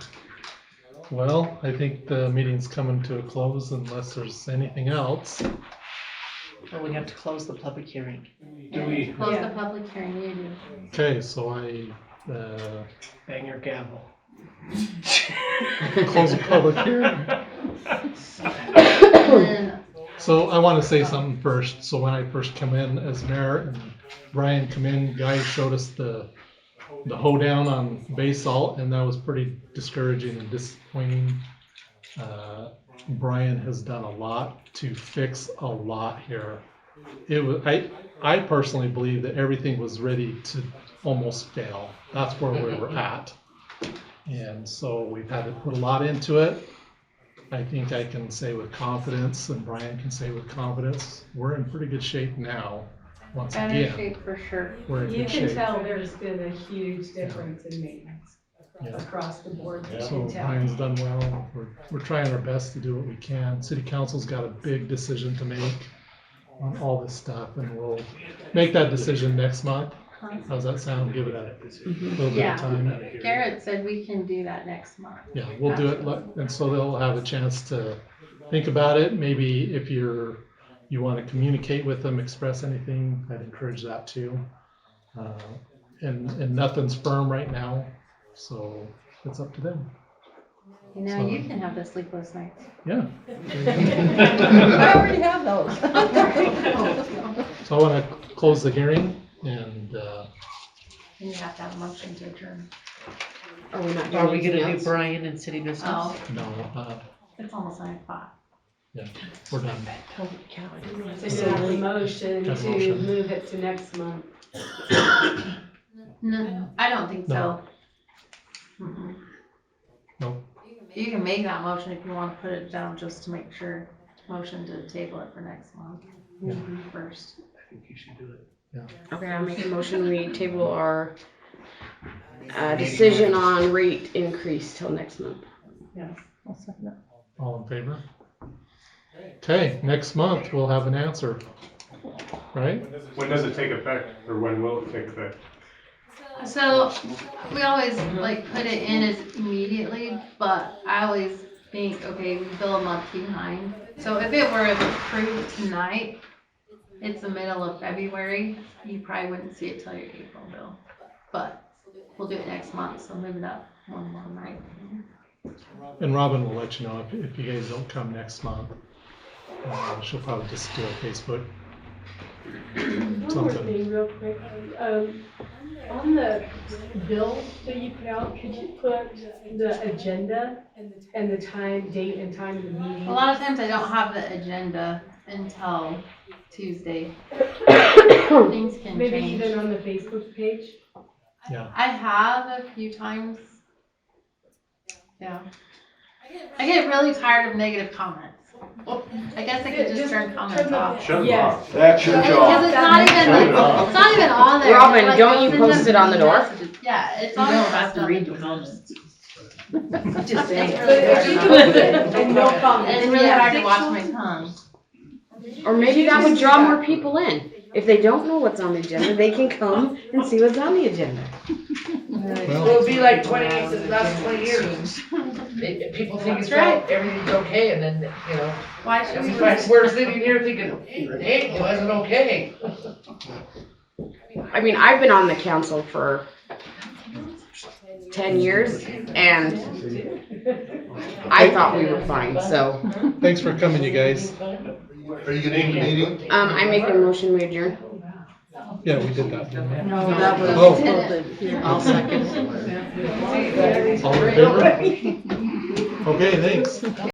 Speaker 1: Well, I think the meeting's coming to a close unless there's anything else.
Speaker 8: Well, we have to close the public hearing.
Speaker 19: Do we?
Speaker 4: Close the public hearing, you do.
Speaker 1: Okay, so I,
Speaker 8: Bang your gavel.
Speaker 1: close the public hearing.
Speaker 4: And
Speaker 1: So I want to say something first. So when I first come in as mayor and Brian come in, guys showed us the hoedown on Basalt, and that was pretty discouraging and disappointing. Brian has done a lot to fix a lot here. It was, I personally believe that everything was ready to almost fail. That's where we were at. And so we've had to put a lot into it. I think I can say with confidence, and Brian can say with confidence, we're in pretty good shape now. Once
Speaker 4: better
Speaker 1: again,
Speaker 4: shape for sure.
Speaker 1: we're in
Speaker 7: You
Speaker 1: good
Speaker 7: can
Speaker 1: shape.
Speaker 7: tell there's been a huge difference in maintenance
Speaker 1: Yeah.
Speaker 7: across the board. You
Speaker 1: So
Speaker 7: can tell.
Speaker 1: Brian's done well. We're trying our best to do what we can. City Council's got a big decision to make on all this stuff, and we'll make that decision next month. How's that sound? Give it a little bit
Speaker 4: Yeah,
Speaker 1: of time.
Speaker 4: Garrett said we can do that next month.
Speaker 1: Yeah, we'll do it, and so they'll have a chance to think about it. Maybe if you want to communicate with them, express anything, I'd encourage that too. And nothing's firm right now, so it's up to them.
Speaker 4: You know, you can have the sleepless nights.
Speaker 1: Yeah.
Speaker 4: I already have those.
Speaker 1: So I want to close the hearing and,
Speaker 4: And you have to have a motion to adjourn.
Speaker 20: Are we not doing
Speaker 8: Are we gonna
Speaker 20: anything
Speaker 8: do
Speaker 20: else?
Speaker 8: Brian and city business?
Speaker 4: Oh,
Speaker 1: no,
Speaker 4: it's almost 9:00.
Speaker 1: yeah, we're done.
Speaker 20: Holy cow, I didn't realize it was
Speaker 7: So
Speaker 20: so
Speaker 7: you have a
Speaker 20: late.
Speaker 7: motion
Speaker 1: Have a
Speaker 7: to
Speaker 1: motion.
Speaker 7: move it to next month.
Speaker 4: No, I don't think so. Mm-mm.
Speaker 1: No.
Speaker 4: You can make that motion if you want to put it down just to make sure. Motion to table it for next month first.
Speaker 11: I think you should do it.
Speaker 20: Okay, I'll make a motion, we table our, decision on rate increase till next month.
Speaker 4: Yes, I'll second it.
Speaker 1: All in favor? Okay, next month we'll have an answer, right?
Speaker 13: When does it take effect, or when will it take effect?
Speaker 4: So, we always like put it in as immediately, but I always think, okay, we bill a month behind. So if it were approved tonight, it's the middle of February, you probably wouldn't see it till your April bill. But we'll do it next month, so move it up one more night.
Speaker 1: And Robin will let you know if you guys don't come next month. She'll probably just do a Facebook.
Speaker 7: One more
Speaker 1: Something.
Speaker 7: thing real quick, on the bill that you put out, could you put the agenda and the time, date and time of the meeting?
Speaker 4: A lot of times I don't have the agenda until Tuesday. Things can
Speaker 7: Maybe
Speaker 4: change.
Speaker 7: even on the Facebook page?
Speaker 1: Yeah.
Speaker 4: I have a few times. Yeah. I get really tired of negative comments. I guess I could just turn comments off.
Speaker 13: Shut them
Speaker 7: Yes.
Speaker 13: off.
Speaker 3: That's your
Speaker 4: Because
Speaker 3: job.
Speaker 4: it's not even
Speaker 3: Shut it
Speaker 4: like,
Speaker 3: off.
Speaker 4: it's not even on there.
Speaker 20: Robin,
Speaker 4: Like,
Speaker 20: don't you
Speaker 4: they'll
Speaker 20: post
Speaker 4: send
Speaker 20: it on the
Speaker 4: them
Speaker 20: door?
Speaker 4: messages. Yeah, it's
Speaker 12: You
Speaker 4: on
Speaker 12: don't
Speaker 4: the
Speaker 12: have to
Speaker 4: stuff.
Speaker 12: read the comments.
Speaker 8: Just saying.
Speaker 4: It's
Speaker 7: But
Speaker 4: really
Speaker 7: if you
Speaker 4: hard
Speaker 7: can put it and no comments.
Speaker 4: It's really hard to watch my tongue.
Speaker 20: Or maybe that would draw more people in. If they don't know what's on the agenda, they can come and see what's on the agenda.
Speaker 9: It'll be like 28, the last 20 years. People think it's
Speaker 4: That's
Speaker 9: all, everything's okay, and then, you know,
Speaker 4: Why should we?
Speaker 9: we're sitting here thinking, hey, it wasn't okay.
Speaker 20: I mean, I've been on the council for 10 years, and I thought we were fine, so.
Speaker 1: Thanks for coming, you guys.
Speaker 6: Are you gonna end the meeting?
Speaker 20: I make a motion, we adjourn.
Speaker 1: Yeah, we did that, didn't we?
Speaker 8: No, that was.
Speaker 1: Oh.
Speaker 8: I'll second.
Speaker 1: All in favor? Okay, thanks.